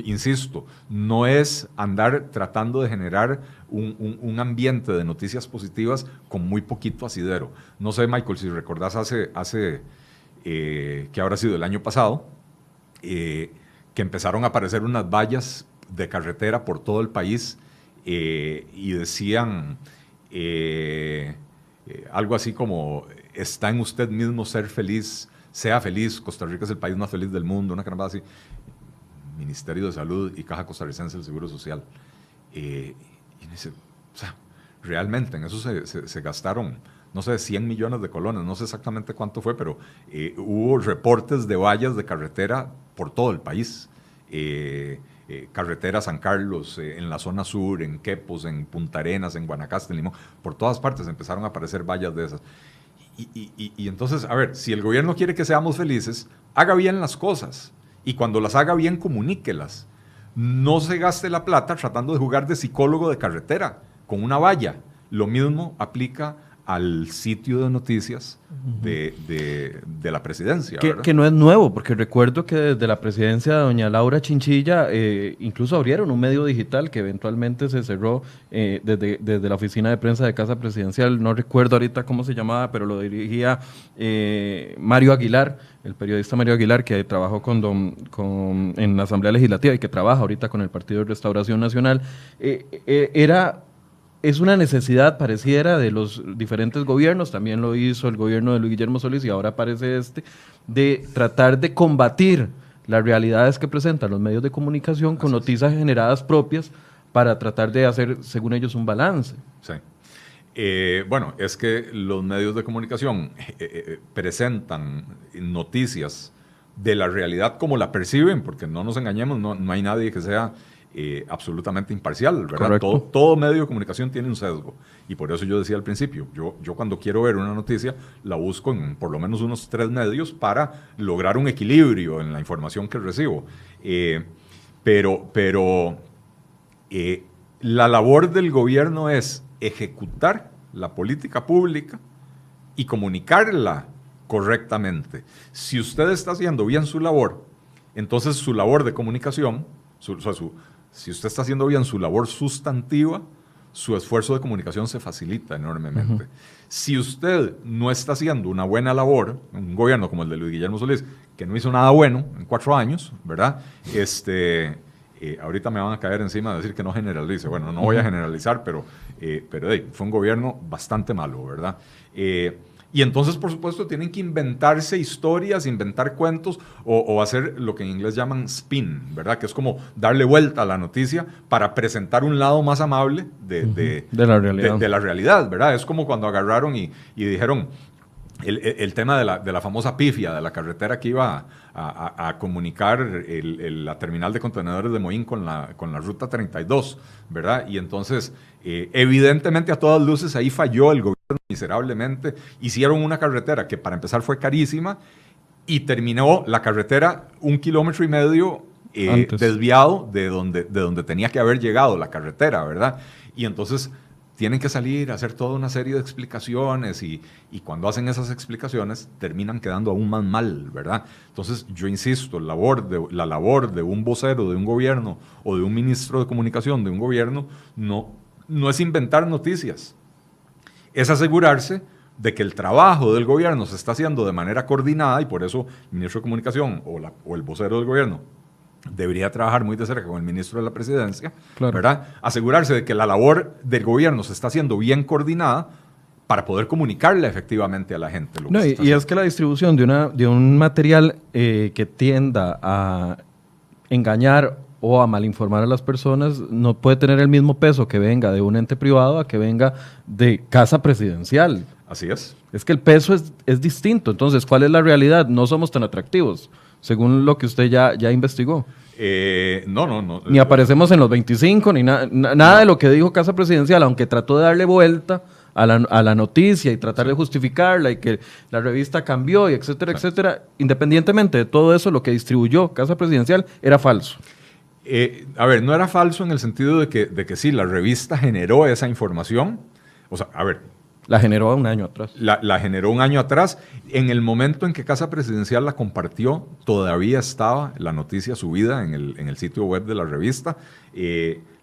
Insisto, no es andar tratando de generar un ambiente de noticias positivas con muy poquito asidero. No sé, Michael, si recordás hace que habrá sido el año pasado, que empezaron a aparecer unas vallas de carretera por todo el país y decían algo así como: está en usted mismo ser feliz, sea feliz, Costa Rica es el país más feliz del mundo, una caramba así. Ministerio de Salud y Caja Costarricense del Seguro Social. Y dice, o sea, realmente en eso se gastaron, no sé, 100 millones de colones, no sé exactamente cuánto fue, pero hubo reportes de vallas de carretera por todo el país. Carretera San Carlos, en la zona sur, en Quepos, en Punta Arenas, en Guanacaste, en Limón, por todas partes empezaron a aparecer vallas de esas. Y entonces, a ver, si el gobierno quiere que seamos felices, haga bien las cosas. Y cuando las haga bien, comuníquelas. No se gaste la plata tratando de jugar de psicólogo de carretera con una valla. Lo mismo aplica al sitio de noticias de la presidencia. Que no es nuevo, porque recuerdo que desde la presidencia de doña Laura Chinchilla incluso abrieron un medio digital que eventualmente se cerró desde la oficina de prensa de Casa Presidencial. No recuerdo ahorita cómo se llamaba, pero lo dirigía Mario Aguilar, el periodista Mario Aguilar, que trabajó en la Asamblea Legislativa y que trabaja ahorita con el Partido de Restauración Nacional. Es una necesidad, pareciera, de los diferentes gobiernos, también lo hizo el gobierno de Luis Guillermo Solís y ahora aparece de tratar de combatir las realidades que presentan los medios de comunicación con noticias generadas propias para tratar de hacer, según ellos, un balance. Sí. Bueno, es que los medios de comunicación presentan noticias de la realidad como la perciben, porque no nos engañemos, no hay nadie que sea absolutamente imparcial, ¿verdad? Todo medio de comunicación tiene un sesgo, y por eso yo decía al principio, yo cuando quiero ver una noticia la busco en por lo menos unos 3 medios para lograr un equilibrio en la información que recibo. Pero la labor del gobierno es ejecutar la política pública y comunicarla correctamente. Si usted está haciendo bien su labor, entonces su labor de comunicación, si usted está haciendo bien su labor sustantiva, su esfuerzo de comunicación se facilita enormemente. Si usted no está haciendo una buena labor, un gobierno como el de Luis Guillermo Solís, que no hizo nada bueno en 4 años, ¿verdad? Ahorita me van a caer encima de decir que no generalice. Bueno, no voy a generalizar, pero fue un gobierno bastante malo, ¿verdad? Y entonces, por supuesto, tienen que inventarse historias, inventar cuentos o hacer lo que en inglés llaman spin, ¿verdad? Que es como darle vuelta a la noticia para presentar un lado más amable de la realidad, ¿verdad? Es como cuando agarraron y dijeron el tema de la famosa pifia, de la carretera que iba a comunicar la terminal de contenedores de Moín con la ruta 32, ¿verdad? Y entonces, evidentemente, a todas luces, ahí falló el gobierno miserablemente. Hicieron una carretera que, para empezar, fue carísima, y terminó la carretera 1,5 kilómetros desviado de donde tenía que haber llegado la carretera, ¿verdad? Y entonces tienen que salir a hacer toda una serie de explicaciones y cuando hacen esas explicaciones terminan quedando aún más mal, ¿verdad? Entonces, yo insisto, la labor de un vocero de un gobierno o de un ministro de comunicación de un gobierno no es inventar noticias, es asegurarse de que el trabajo del gobierno se está haciendo de manera coordinada, y por eso el ministro de comunicación o el vocero del gobierno debería trabajar muy de cerca con el ministro de la presidencia, claro, ¿verdad? Asegurarse de que la labor del gobierno se está haciendo bien coordinada para poder comunicarle efectivamente a la gente. Y es que la distribución de un material que tienda a engañar o a malinformar a las personas no puede tener el mismo peso que venga de un ente privado a que venga de Casa Presidencial. Así es. Es que el peso es distinto. Entonces, ¿cuál es la realidad? No somos tan atractivos, según lo que usted ya investigó. No. Ni aparecemos en los 25, ni nada de lo que dijo Casa Presidencial, aunque trató de darle vuelta a la noticia y tratar de justificarla y que la revista cambió y etcétera, etcétera. Independientemente de todo eso, lo que distribuyó Casa Presidencial era falso. No era falso en el sentido de que sí, la revista generó esa información. O sea, la generó un año atrás. La generó un año atrás. En el momento en que Casa Presidencial la compartió, todavía estaba la noticia subida en el sitio web de la revista.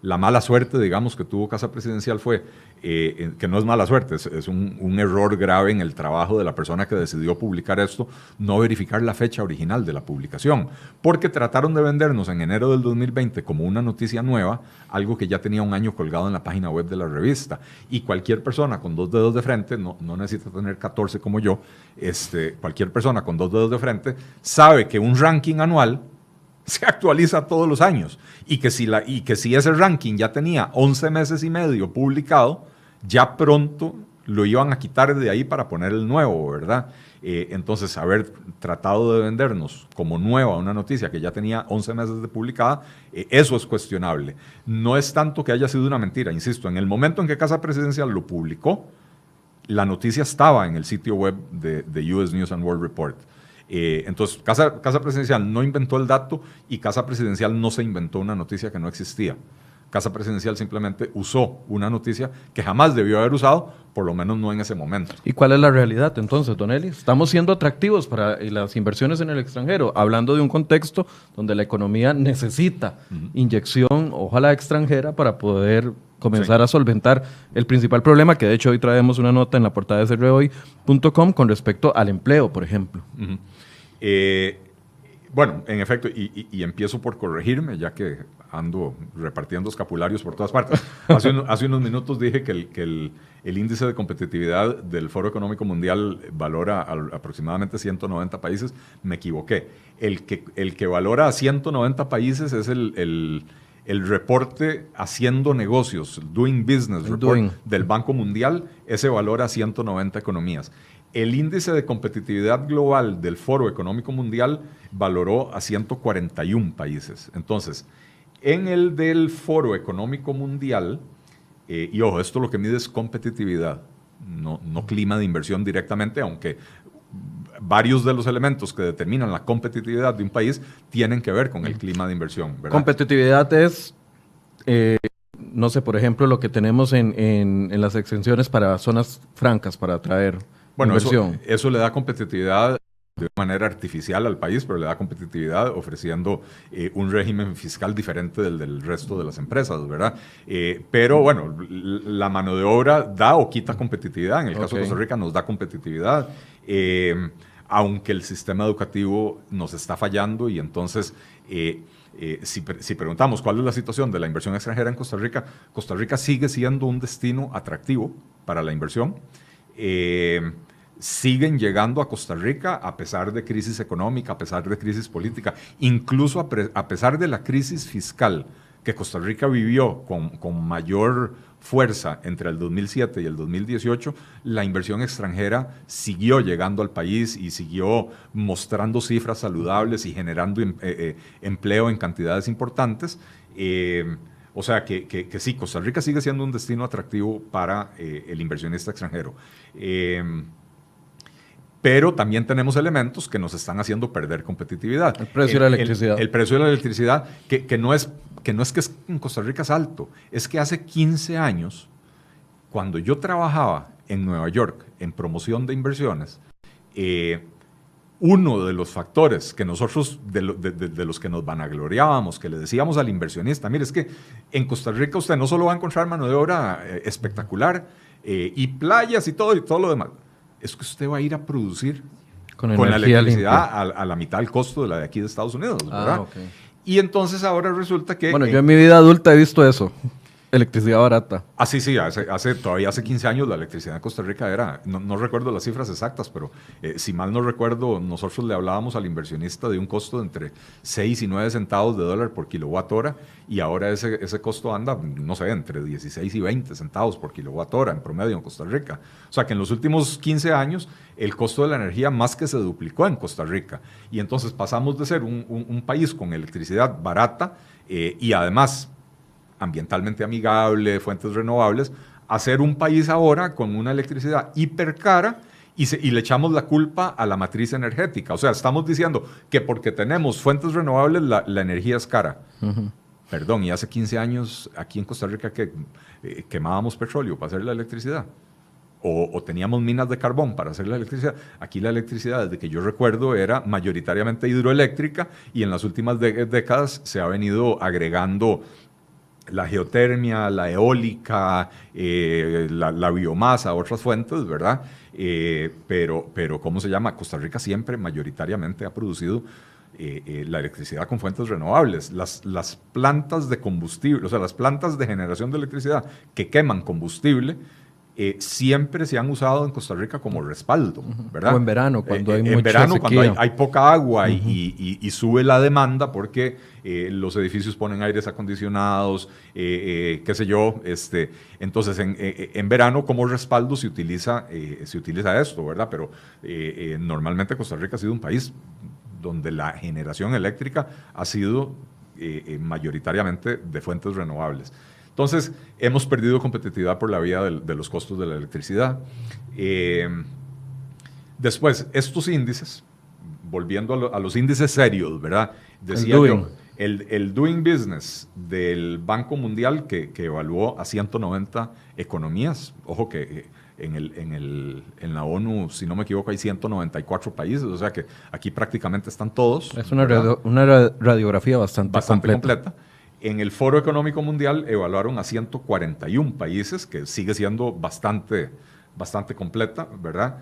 La mala suerte, digamos, que tuvo Casa Presidencial fue, que no es mala suerte, es un error grave en el trabajo de la persona que decidió publicar esto, no verificar la fecha original de la publicación, porque trataron de vendernos en enero del 2020 como una noticia nueva, algo que ya tenía un año colgado en la página web de la revista, y cualquier persona con 2 dedos de frente, no necesita tener 14 como yo, cualquier persona con 2 dedos de frente sabe que un ranking anual se actualiza todos los años, y que si ese ranking ya tenía 11 meses y medio publicado, ya pronto lo iban a quitar de ahí para poner el nuevo, ¿verdad? Entonces, haber tratado de vendernos como nueva una noticia que ya tenía 11 meses de publicada, eso es cuestionable. No es tanto que haya sido una mentira, insisto, en el momento en que Casa Presidencial lo publicó, la noticia estaba en el sitio web de US News and World Report. Entonces, Casa Presidencial no inventó el dato y Casa Presidencial no se inventó una noticia que no existía. Casa Presidencial simplemente usó una noticia que jamás debió haber usado, por lo menos no en ese momento. ¿Y cuál es la realidad entonces, Don Eli? Estamos siendo atractivos para las inversiones en el extranjero, hablando de un contexto donde la economía necesita inyección, ojalá extranjera, para poder comenzar a solventar el principal problema, que de hecho hoy traemos una nota en la portada de cerrehoy.com con respecto al empleo, por ejemplo. Bueno, en efecto, y empiezo por corregirme, ya que ando repartiendo escapularios por todas partes. Hace unos minutos dije que el índice de competitividad del Foro Económico Mundial valora aproximadamente 190 países. Me equivoqué. El que valora a 190 países es el reporte Haciendo Negocios, Doing Business Report del Banco Mundial. Ese valora a 190 economías. El índice de competitividad global del Foro Económico Mundial valoró a 141 países. Entonces, en el del Foro Económico Mundial, y ojo, esto lo que mide es competitividad, no clima de inversión directamente, aunque varios de los elementos que determinan la competitividad de un país tienen que ver con el clima de inversión, ¿verdad? Competitividad es, no sé, por ejemplo, lo que tenemos en las exenciones para zonas francas para atraer inversión. Eso le da competitividad de manera artificial al país, pero le da competitividad ofreciendo un régimen fiscal diferente del resto de las empresas, ¿verdad? Pero bueno, la mano de obra da o quita competitividad. En el caso de Costa Rica nos da competitividad, aunque el sistema educativo nos está fallando y entonces... si preguntamos cuál es la situación de la inversión extranjera en Costa Rica sigue siendo un destino atractivo para la inversión. Siguen llegando a Costa Rica a pesar de crisis económica, a pesar de crisis política, incluso a pesar de la crisis fiscal que Costa Rica vivió con mayor fuerza entre el 2007 y el 2018, la inversión extranjera siguió llegando al país y siguió mostrando cifras saludables y generando empleo en cantidades importantes. O sea que sí, Costa Rica sigue siendo un destino atractivo para el inversionista extranjero. Pero también tenemos elementos que nos están haciendo perder competitividad. El precio de la electricidad. El precio de la electricidad, que no es que en Costa Rica es alto, es que hace 15 años, cuando yo trabajaba en Nueva York en promoción de inversiones, uno de los factores que nosotros, de los que nos vanagloriábamos, que le decíamos al inversionista, mire, es que en Costa Rica usted no solo va a encontrar mano de obra espectacular y playas y todo lo demás, es que usted va a ir a producir con la electricidad a la mitad del costo de la de aquí de Estados Unidos, ¿verdad? Okay. Y entonces ahora resulta que... Bueno, yo en mi vida adulta he visto eso. Electricidad barata. Sí, todavía hace 15 años la electricidad en Costa Rica era, no recuerdo las cifras exactas, pero si mal no recuerdo, nosotros le hablábamos al inversionista de un costo de entre 6 y 9 centavos de dólar por kilowatt hora, y ahora ese costo anda, no sé, entre 16 y 20 centavos por kilowatt hora en promedio en Costa Rica. O sea que en los últimos 15 años el costo de la energía más que se duplicó en Costa Rica. Y entonces pasamos de ser un país con electricidad barata y además ambientalmente amigable, fuentes renovables, a ser un país ahora con una electricidad hipercara y le echamos la culpa a la matriz energética. O sea, estamos diciendo que porque tenemos fuentes renovables la energía es cara. Perdón, y hace 15 años aquí en Costa Rica que quemábamos petróleo para hacer la electricidad. O teníamos minas de carbón para hacer la electricidad. Aquí la electricidad, desde que yo recuerdo, era mayoritariamente hidroeléctrica y en las últimas décadas se ha venido agregando la geotermia, la eólica, la biomasa, otras fuentes, ¿verdad? Pero, ¿cómo se llama? Costa Rica siempre mayoritariamente ha producido la electricidad con fuentes renovables. Las plantas de combustible, o sea, las plantas de generación de electricidad que queman combustible, siempre se han usado en Costa Rica como respaldo, ¿verdad? O en verano, cuando hay mucha verano, sequía. cuando hay poca agua y sube la demanda porque los edificios ponen aires acondicionados, qué sé yo. Entonces, en verano como respaldo se utiliza esto, ¿verdad? Pero normalmente Costa Rica ha sido un país donde la generación eléctrica ha sido mayoritariamente de fuentes renovables. Entonces, hemos perdido competitividad por la vía de los costos de la electricidad. Después, estos índices, volviendo a los índices serios, ¿verdad? Decía yo, el Doing Business del Banco Mundial, que evaluó a 190 economías, ojo que en la ONU, si no me equivoco, hay 194 países, o sea que aquí prácticamente están todos. Es una radiografía bastante completa. En el Foro Económico Mundial evaluaron a 141 países, que sigue siendo bastante completa, ¿verdad?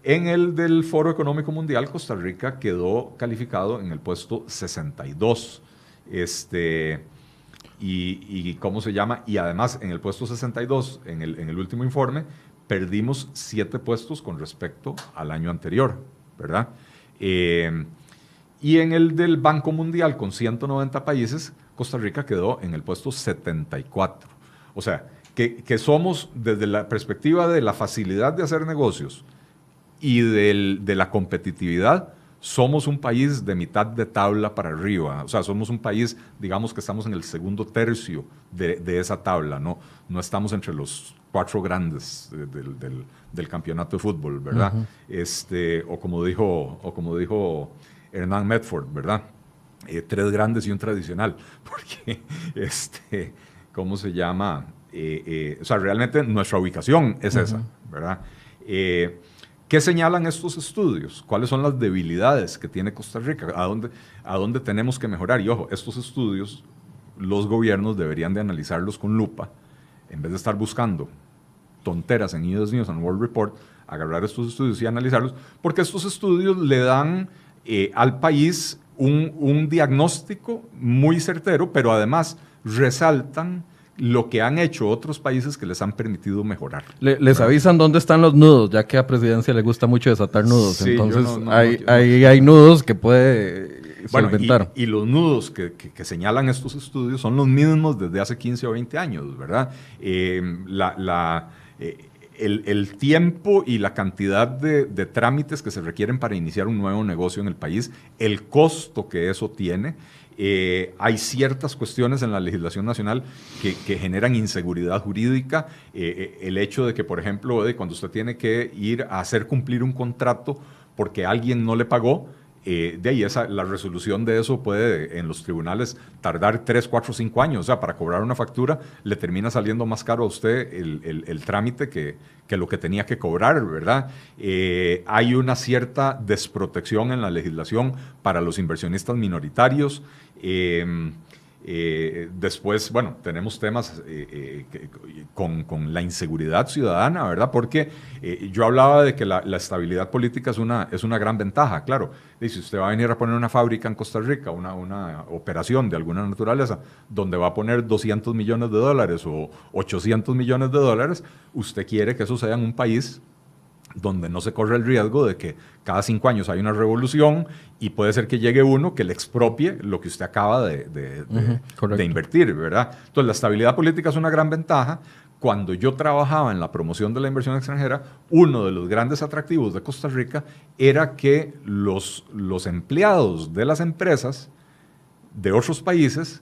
En el del Foro Económico Mundial, Costa Rica quedó calificado en el puesto 62. Y ¿cómo se llama? Y además, en el puesto 62, en el último informe, perdimos 7 puestos con respecto al año anterior, ¿verdad? Y en el del Banco Mundial, con 190 países, Costa Rica quedó en el puesto 74. O sea, que somos, desde la perspectiva de la facilidad de hacer negocios y de la competitividad, somos un país de mitad de tabla para arriba. O sea, somos un país, digamos que estamos en el segundo tercio de esa tabla, ¿no? No estamos entre los 4 grandes del campeonato de fútbol, ¿verdad? O como dijo Hernán Medford, ¿verdad? 3 grandes y un tradicional, porque, ¿cómo se llama? O sea, realmente nuestra ubicación es esa, ¿verdad? ¿Qué señalan estos estudios? ¿Cuáles son las debilidades que tiene Costa Rica? ¿A dónde tenemos que mejorar? Y ojo, estos estudios los gobiernos deberían de analizarlos con lupa, en vez de estar buscando tonteras en US News and World Report, agarrar estos estudios y analizarlos, porque estos estudios le dan al país un diagnóstico muy certero, pero además resaltan lo que han hecho otros países que les han permitido mejorar. Les avisan dónde están los nudos, ya que a Presidencia le gusta mucho desatar nudos. Sí, entonces hay nudos que puede solventar. Y los nudos que señalan estos estudios son los mismos desde hace 15 o 20 años, ¿verdad? El tiempo y la cantidad de trámites que se requieren para iniciar un nuevo negocio en el país, el costo que eso tiene. Hay ciertas cuestiones en la legislación nacional que generan inseguridad jurídica. El hecho de que, por ejemplo, cuando usted tiene que ir a hacer cumplir un contrato porque alguien no le pagó, de ahí la resolución de eso puede en los tribunales tardar 3, 4, 5 años. O sea, para cobrar una factura le termina saliendo más caro a usted el trámite que lo que tenía que cobrar, ¿verdad? Hay una cierta desprotección en la legislación para los inversionistas minoritarios. Después, bueno, tenemos temas con la inseguridad ciudadana, ¿verdad? Porque yo hablaba de que la estabilidad política es una gran ventaja, claro. Y si usted va a venir a poner una fábrica en Costa Rica, una operación de alguna naturaleza, donde va a poner $200 millones o $800 millones, usted quiere que eso sea en un país donde no se corre el riesgo de que cada 5 años hay una revolución y puede ser que llegue uno que le expropie lo que usted acaba de invertir, ¿verdad? Entonces, la estabilidad política es una gran ventaja. Cuando yo trabajaba en la promoción de la inversión extranjera, uno de los grandes atractivos de Costa Rica era que los empleados de las empresas de otros países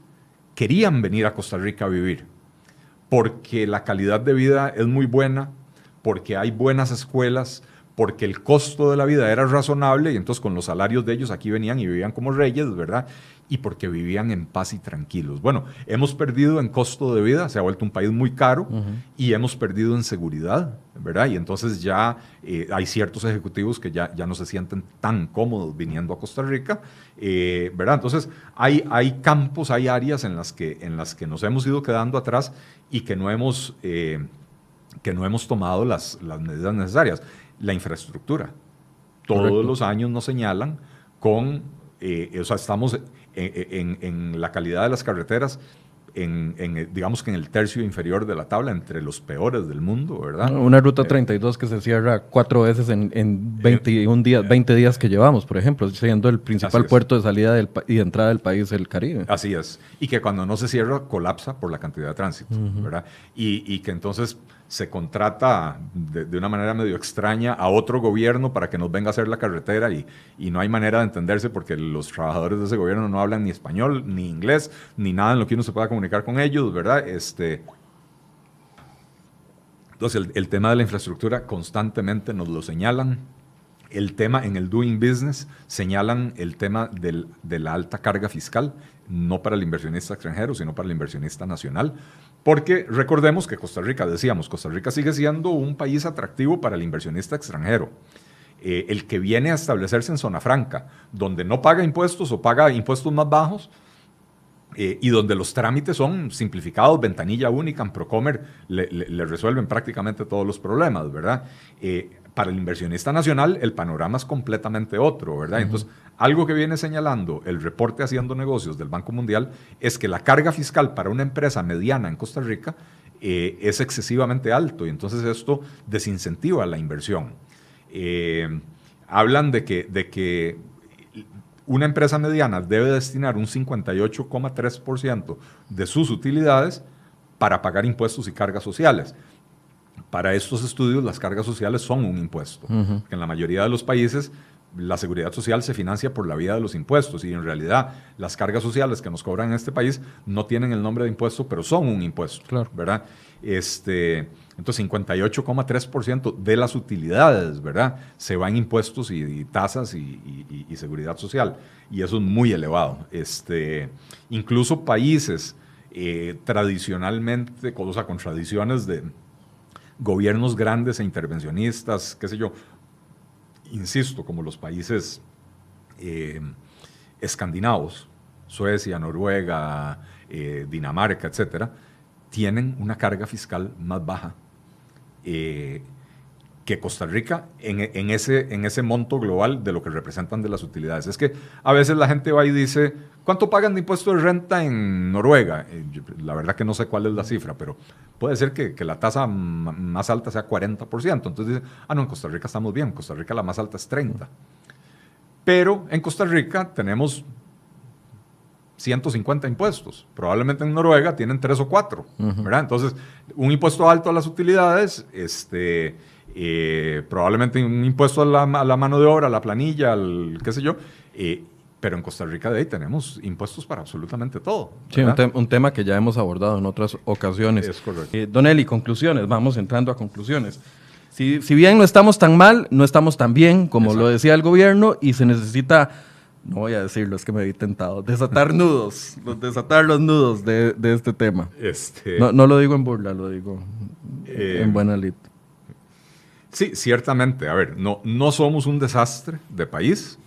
querían venir a Costa Rica a vivir, porque la calidad de vida es muy buena, porque hay buenas escuelas, porque el costo de la vida era razonable y entonces con los salarios de ellos aquí venían y vivían como reyes, ¿verdad? Y porque vivían en paz y tranquilos. Bueno, hemos perdido en costo de vida, se ha vuelto un país muy caro y hemos perdido en seguridad, ¿verdad? Y entonces ya hay ciertos ejecutivos que ya no se sienten tan cómodos viniendo a Costa Rica, ¿verdad? Entonces hay campos, hay áreas en las que nos hemos ido quedando atrás y que no hemos tomado las medidas necesarias. La infraestructura. Todos los años nos señalan o sea, estamos en la calidad de las carreteras, digamos que en el tercio inferior de la tabla, entre los peores del mundo, ¿verdad? Una ruta 32 que se cierra 4 veces en 21 días, 20 días que llevamos, por ejemplo, siendo el principal puerto de salida y de entrada del país, el Caribe. Así es. Y que cuando no se cierra, colapsa por la cantidad de tránsito, ¿verdad? Y que entonces se contrata de una manera medio extraña a otro gobierno para que nos venga a hacer la carretera y no hay manera de entenderse porque los trabajadores de ese gobierno no hablan ni español, ni inglés, ni nada en lo que uno se pueda comunicar con ellos, ¿verdad? Entonces el tema de la infraestructura constantemente nos lo señalan. El tema en el Doing Business señalan el tema de la alta carga fiscal, no para el inversionista extranjero, sino para el inversionista nacional. Porque recordemos que Costa Rica, decíamos, Costa Rica sigue siendo un país atractivo para el inversionista extranjero. El que viene a establecerse en zona franca, donde no paga impuestos o paga impuestos más bajos, y donde los trámites son simplificados, ventanilla única, en Procomer le resuelven prácticamente todos los problemas, ¿verdad? Para el inversionista nacional el panorama es completamente otro, ¿verdad? Uh-huh. Entonces, algo que viene señalando el reporte Haciendo Negocios del Banco Mundial es que la carga fiscal para una empresa mediana en Costa Rica es excesivamente alto y entonces esto desincentiva la inversión. Hablan de que una empresa mediana debe destinar un 58,3% de sus utilidades para pagar impuestos y cargas sociales. Para estos estudios, las cargas sociales son un impuesto. Uh-huh. En la mayoría de los países, la seguridad social se financia por la vía de los impuestos y en realidad las cargas sociales que nos cobran en este país no tienen el nombre de impuesto, pero son un impuesto, claro. ¿Verdad? Entonces, 58,3% de las utilidades, ¿verdad?, se va en impuestos y tasas y seguridad social. Y eso es muy elevado. Incluso países tradicionalmente, o sea, con tradiciones de gobiernos grandes e intervencionistas, qué sé yo, insisto, como los países escandinavos, Suecia, Noruega, Dinamarca, etcétera, tienen una carga fiscal más baja que Costa Rica en ese monto global de lo que representan de las utilidades. Es que a veces la gente va y dice, ¿cuánto pagan de impuesto de renta en Noruega? La verdad que no sé cuál es la cifra, pero puede ser que la tasa más alta sea 40%. Entonces dicen, no, en Costa Rica estamos bien, en Costa Rica la más alta es 30%. Pero en Costa Rica tenemos 150 impuestos. Probablemente en Noruega tienen 3 o 4, uh-huh. ¿verdad? Entonces, un impuesto alto a las utilidades, probablemente un impuesto a la mano de obra, a la planilla, qué sé yo, pero en Costa Rica de ahí tenemos impuestos para absolutamente todo. ¿Verdad? Sí, un tema que ya hemos abordado en otras ocasiones. Es correcto. Don Eli, conclusiones, vamos entrando a conclusiones. Si bien no estamos tan mal, no estamos tan bien, como Exacto. Lo decía el gobierno, y se necesita, no voy a decirlo, es que me vi tentado, desatar nudos, desatar los nudos de este tema. No lo digo en burla, lo digo en buena lid. Sí, ciertamente. A ver, no somos un desastre de país,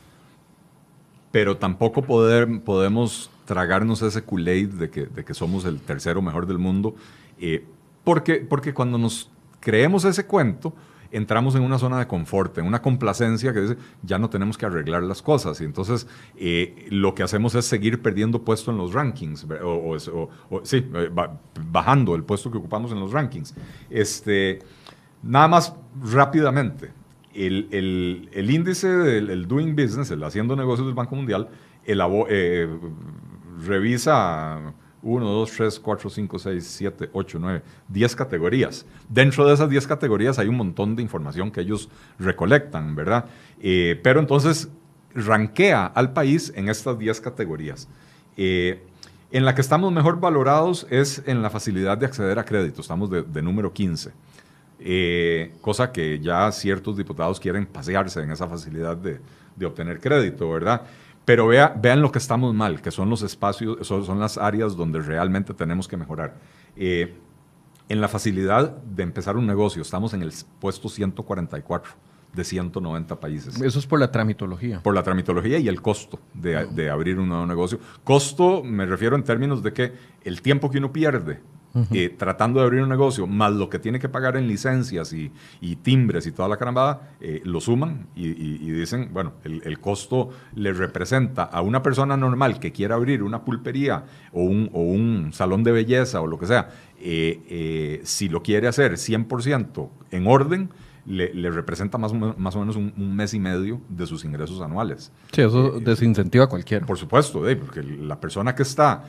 pero tampoco podemos tragarnos ese Kool-Aid de que somos el tercero mejor del mundo, porque cuando nos creemos ese cuento, entramos en una zona de confort, en una complacencia que dice, ya no tenemos que arreglar las cosas. Y entonces, lo que hacemos es seguir perdiendo puesto en los rankings, bajando el puesto que ocupamos en los rankings. Nada más rápidamente, el índice del Doing Business, el Haciendo Negocios del Banco Mundial, revisa 1, 2, 3, 4, 5, 6, 7, 8, 9, 10 categorías. Dentro de esas 10 categorías hay un montón de información que ellos recolectan, ¿verdad? Pero entonces rankea al país en estas 10 categorías. En la que estamos mejor valorados es en la facilidad de acceder a crédito. Estamos de número 15. Cosa que ya ciertos diputados quieren pasearse en esa facilidad de obtener crédito, ¿verdad? Pero vean lo que estamos mal, que son los espacios, son las áreas donde realmente tenemos que mejorar. En la facilidad de empezar un negocio, estamos en el puesto 144 de 190 países. Eso es por la tramitología. Por la tramitología y el costo de abrir un nuevo negocio. Costo, me refiero en términos de que el tiempo que uno pierde tratando de abrir un negocio, más lo que tiene que pagar en licencias y timbres y toda la carambada, lo suman y dicen, bueno, el costo le representa a una persona normal que quiera abrir una pulpería o un salón de belleza o lo que sea, si lo quiere hacer 100% en orden, le representa más o menos un mes y medio de sus ingresos anuales. Sí, eso desincentiva a cualquiera. Por supuesto, porque la persona que está,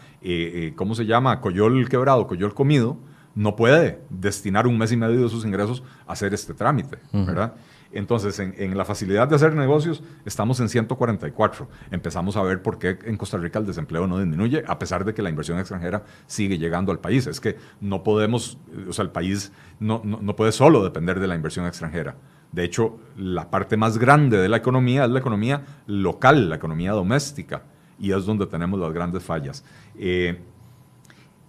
¿cómo se llama? Coyol quebrado, coyol comido, no puede destinar un mes y medio de sus ingresos a hacer este trámite, ¿verdad? Entonces, en la facilidad de hacer negocios, estamos en 144. Empezamos a ver por qué en Costa Rica el desempleo no disminuye, a pesar de que la inversión extranjera sigue llegando al país. Es que no podemos, o sea, el país no puede solo depender de la inversión extranjera. De hecho, la parte más grande de la economía es la economía local, la economía doméstica, y es donde tenemos las grandes fallas.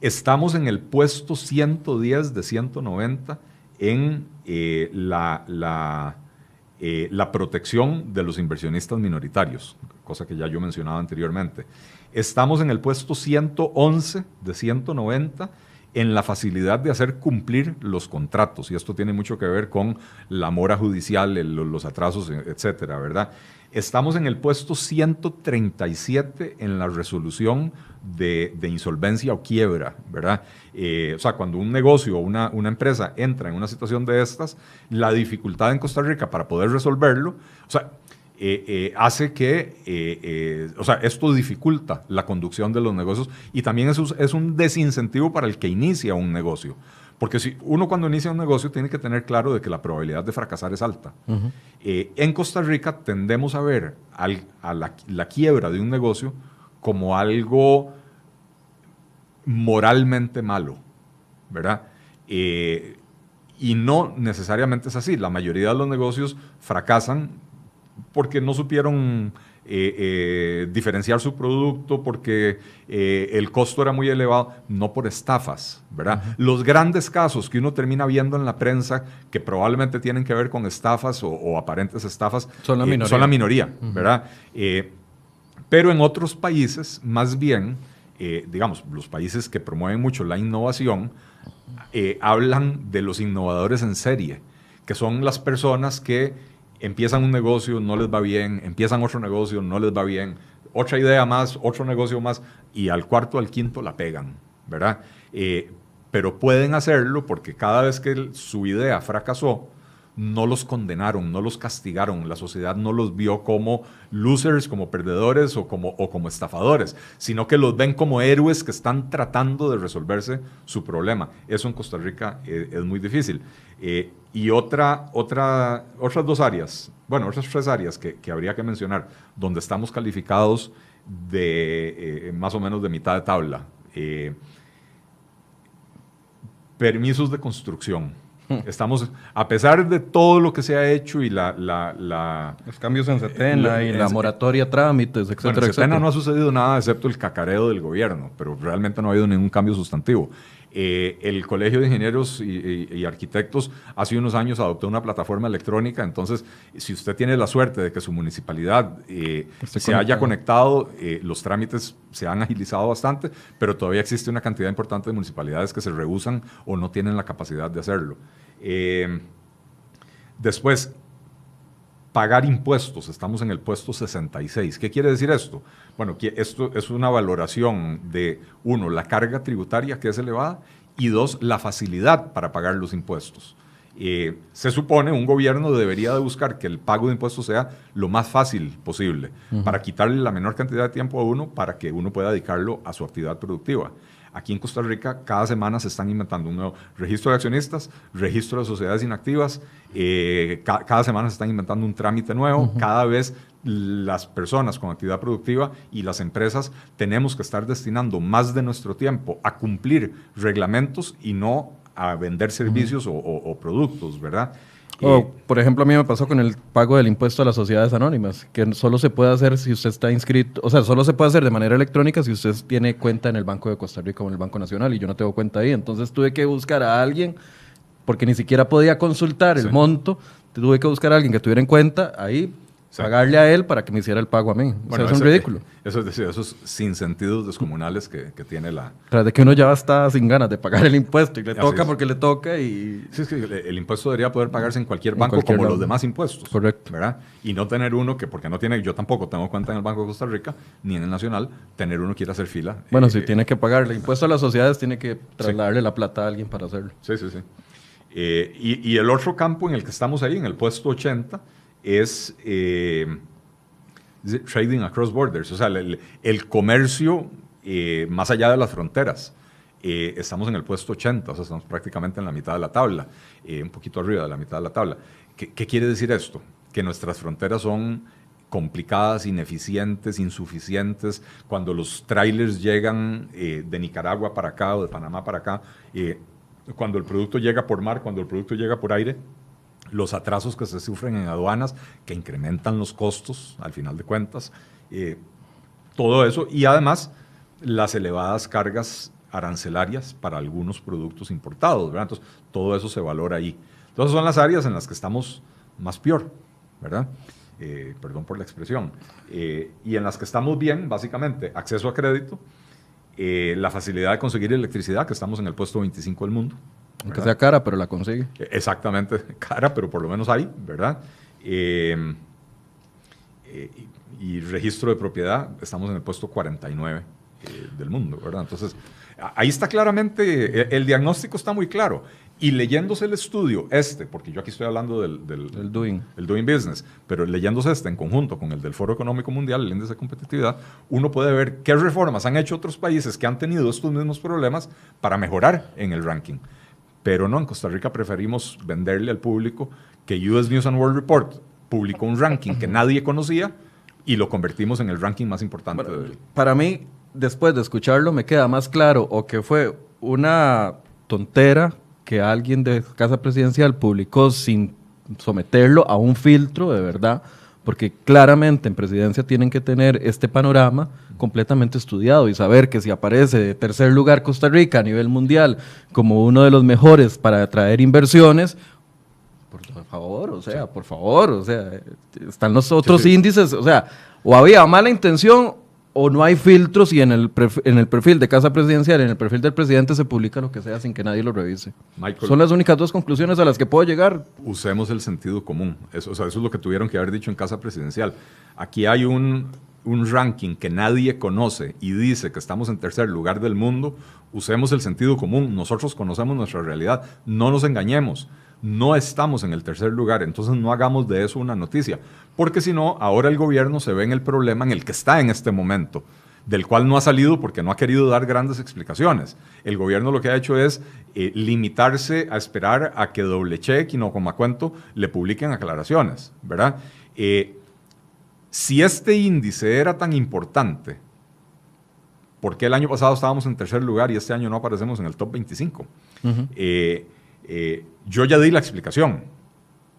Estamos en el puesto 110 de 190 en la protección de los inversionistas minoritarios, cosa que ya yo mencionaba anteriormente. Estamos en el puesto 111 de 190 en la facilidad de hacer cumplir los contratos, y esto tiene mucho que ver con la mora judicial, los atrasos, etcétera, ¿verdad? Estamos en el puesto 137 en la resolución de insolvencia o quiebra, ¿verdad? O sea, cuando un negocio o una empresa entra en una situación de estas, la dificultad en Costa Rica para poder resolverlo, o sea, hace que, o sea, esto dificulta la conducción de los negocios, y también es un desincentivo para el que inicia un negocio. Porque si uno cuando inicia un negocio tiene que tener claro de que la probabilidad de fracasar es alta. Uh-huh. En Costa Rica tendemos a ver a la quiebra de un negocio como algo moralmente malo, ¿verdad? Y no necesariamente es así. La mayoría de los negocios fracasan porque no supieron diferenciar su producto, porque el costo era muy elevado, no por estafas, ¿verdad? Uh-huh. Los grandes casos que uno termina viendo en la prensa, que probablemente tienen que ver con estafas o aparentes estafas, son la minoría, uh-huh. ¿verdad? Pero en otros países, más bien, digamos, los países que promueven mucho la innovación, hablan de los innovadores en serie, que son las personas que empiezan un negocio, no les va bien, empiezan otro negocio, no les va bien, otra idea más, otro negocio más, y al cuarto, al quinto la pegan, ¿verdad? Pero pueden hacerlo porque cada vez que su idea fracasó, no los condenaron, no los castigaron, la sociedad no los vio como losers, como perdedores o como estafadores, sino que los ven como héroes que están tratando de resolverse su problema. Eso en Costa Rica es muy difícil. Y otras dos áreas, bueno, otras tres áreas que habría que mencionar, donde estamos calificados de más o menos de mitad de tabla. Permisos de construcción. Estamos, a pesar de todo lo que se ha hecho y los cambios en Setena y la moratoria, trámites, etcétera, bueno, en Setena no ha sucedido nada excepto el cacareo del gobierno, pero realmente no ha habido ningún cambio sustantivo. El Colegio de Ingenieros y Arquitectos hace unos años adoptó una plataforma electrónica, entonces si usted tiene la suerte de que su municipalidad se haya conectado, los trámites se han agilizado bastante, pero todavía existe una cantidad importante de municipalidades que se rehúsan o no tienen la capacidad de hacerlo. Después, pagar impuestos, estamos en el puesto 66. ¿Qué quiere decir esto? Bueno, que esto es una valoración de, uno, la carga tributaria que es elevada, y dos, la facilidad para pagar los impuestos. Se supone un gobierno debería de buscar que el pago de impuestos sea lo más fácil posible, uh-huh. para quitarle la menor cantidad de tiempo a uno para que uno pueda dedicarlo a su actividad productiva. Aquí en Costa Rica, cada semana se están inventando un nuevo registro de accionistas, registro de sociedades inactivas, cada semana se están inventando un trámite nuevo, uh-huh. Cada vez las personas con actividad productiva y las empresas tenemos que estar destinando más de nuestro tiempo a cumplir reglamentos y no a vender servicios, uh-huh. o productos, ¿verdad? Por ejemplo, a mí me pasó con el pago del impuesto a las sociedades anónimas, que solo se puede hacer si usted está inscrito, o sea, solo se puede hacer de manera electrónica si usted tiene cuenta en el Banco de Costa Rica o en el Banco Nacional, y yo no tengo cuenta ahí. Entonces tuve que buscar a alguien, porque ni siquiera podía consultar el monto, tuve que buscar a alguien que tuviera en cuenta ahí, pagarle a él para que me hiciera el pago a mí. Bueno, o sea, es un ridículo. Eso es decir, esos sinsentidos descomunales que tiene la... Tras de que uno ya está sin ganas de pagar el impuesto y le toca porque le toca y... Sí, es que el impuesto debería poder pagarse en cualquier banco como los demás impuestos. Correcto. ¿Verdad? Y no tener uno que, porque no tiene, yo tampoco tengo cuenta en el Banco de Costa Rica, ni en el Nacional, tener uno que quiera hacer fila. Bueno, si tiene que pagarle impuesto a las sociedades, tiene que trasladarle la plata a alguien para hacerlo. Sí. Y el otro campo en el que estamos ahí, en el puesto 80, es trading across borders, o sea, el comercio más allá de las fronteras. Estamos en el puesto 80, o sea, estamos prácticamente en la mitad de la tabla, un poquito arriba de la mitad de la tabla. ¿Qué quiere decir esto? Que nuestras fronteras son complicadas, ineficientes, insuficientes. Cuando los trailers llegan de Nicaragua para acá o de Panamá para acá, cuando el producto llega por mar, cuando el producto llega por aire, los atrasos que se sufren en aduanas, que incrementan los costos, al final de cuentas, todo eso, y además las elevadas cargas arancelarias para algunos productos importados, ¿verdad? Entonces, todo eso se valora ahí. Entonces, son las áreas en las que estamos más peor, ¿verdad? Perdón por la expresión. Y en las que estamos bien, básicamente, acceso a crédito, la facilidad de conseguir electricidad, que estamos en el puesto 25 del mundo. Aunque sea cara, pero la consigue. Exactamente, cara, pero por lo menos hay, ¿verdad? Y registro de propiedad, estamos en el puesto 49 del mundo, ¿verdad? Entonces, ahí está claramente, el diagnóstico está muy claro. Y leyéndose el estudio, porque yo aquí estoy hablando del Doing. El Doing Business, pero leyéndose en conjunto con el del Foro Económico Mundial, el índice de competitividad, uno puede ver qué reformas han hecho otros países que han tenido estos mismos problemas para mejorar en el ranking. Pero no, en Costa Rica preferimos venderle al público que US News and World Report publicó un ranking que nadie conocía y lo convertimos en el ranking más importante. Bueno, para mí, después de escucharlo, me queda más claro o que fue una tontera que alguien de Casa Presidencial publicó sin someterlo a un filtro de verdad, porque claramente en Presidencia tienen que tener este panorama completamente estudiado y saber que si aparece de tercer lugar Costa Rica a nivel mundial como uno de los mejores para atraer inversiones, por favor, o sea, están los otros índices, o sea, o había mala intención o no hay filtros y en el perfil de Casa Presidencial, en el perfil del presidente se publica lo que sea sin que nadie lo revise. Michael, son las únicas dos conclusiones a las que puedo llegar. Usemos el sentido común. Eso es lo que tuvieron que haber dicho en Casa Presidencial. Aquí hay un ranking que nadie conoce y dice que estamos en tercer lugar del mundo. Usemos el sentido común. Nosotros conocemos nuestra realidad. No nos engañemos. No estamos en el tercer lugar, entonces no hagamos de eso una noticia, porque si no, ahora el gobierno se ve en el problema en el que está en este momento, del cual no ha salido porque no ha querido dar grandes explicaciones. El gobierno lo que ha hecho es limitarse a esperar a que Doblecheck y No Coma Cuento le publiquen aclaraciones, ¿verdad? Si este índice era tan importante, ¿por qué el año pasado estábamos en tercer lugar y este año no aparecemos en el top 25? Yo ya di la explicación,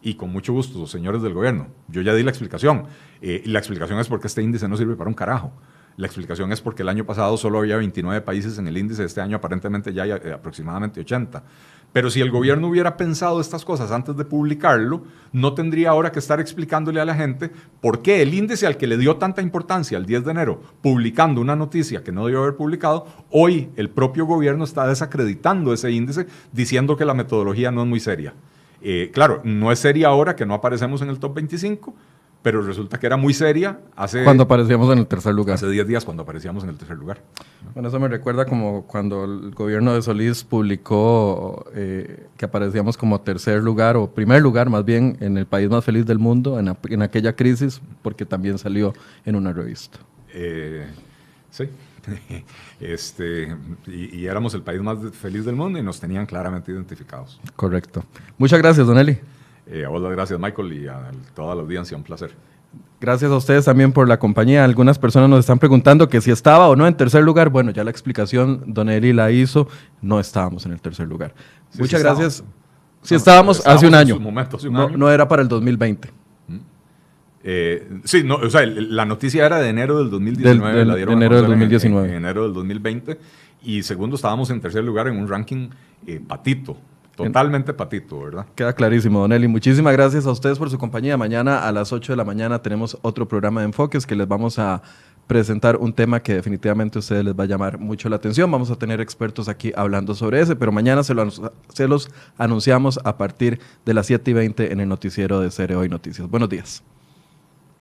y con mucho gusto, señores del gobierno, yo ya di la explicación. La explicación es porque este índice no sirve para un carajo. La explicación es porque el año pasado solo había 29 países en el índice, este año aparentemente ya hay aproximadamente 80. Pero si el gobierno hubiera pensado estas cosas antes de publicarlo, no tendría ahora que estar explicándole a la gente por qué el índice al que le dio tanta importancia el 10 de enero, publicando una noticia que no debió haber publicado, hoy el propio gobierno está desacreditando ese índice diciendo que la metodología no es muy seria. Claro, no es seria ahora que no aparecemos en el top 25, pero resulta que era muy seria cuando aparecíamos en el tercer lugar. Hace 10 días cuando aparecíamos en el tercer lugar. Bueno, eso me recuerda como cuando el gobierno de Solís publicó que aparecíamos como tercer lugar, o primer lugar más bien, en el país más feliz del mundo, en aquella crisis, porque también salió en una revista. Sí. Y éramos el país más feliz del mundo y nos tenían claramente identificados. Correcto. Muchas gracias, don Eli. A vos las gracias, Michael, y a toda la audiencia, un placer. Gracias a ustedes también por la compañía. Algunas personas nos están preguntando que si estaba o no en tercer lugar. Bueno, ya la explicación don Eli la hizo. No estábamos en el tercer lugar. Sí, Muchas gracias. Sí, estábamos hace un año. No era para el 2020. Sí, no, o sea, la noticia era de enero del 2019. La dieron enero del 2019. En enero del 2020. Y segundo, estábamos en tercer lugar en un ranking patito. Totalmente patito, ¿verdad? Queda clarísimo, don Eli. Muchísimas gracias a ustedes por su compañía. Mañana a las 8 de la mañana tenemos otro programa de Enfoques que les vamos a presentar un tema que definitivamente a ustedes les va a llamar mucho la atención. Vamos a tener expertos aquí hablando sobre ese, pero mañana se los anunciamos a partir de las 7:20 en el noticiero de CR Hoy Noticias. Buenos días.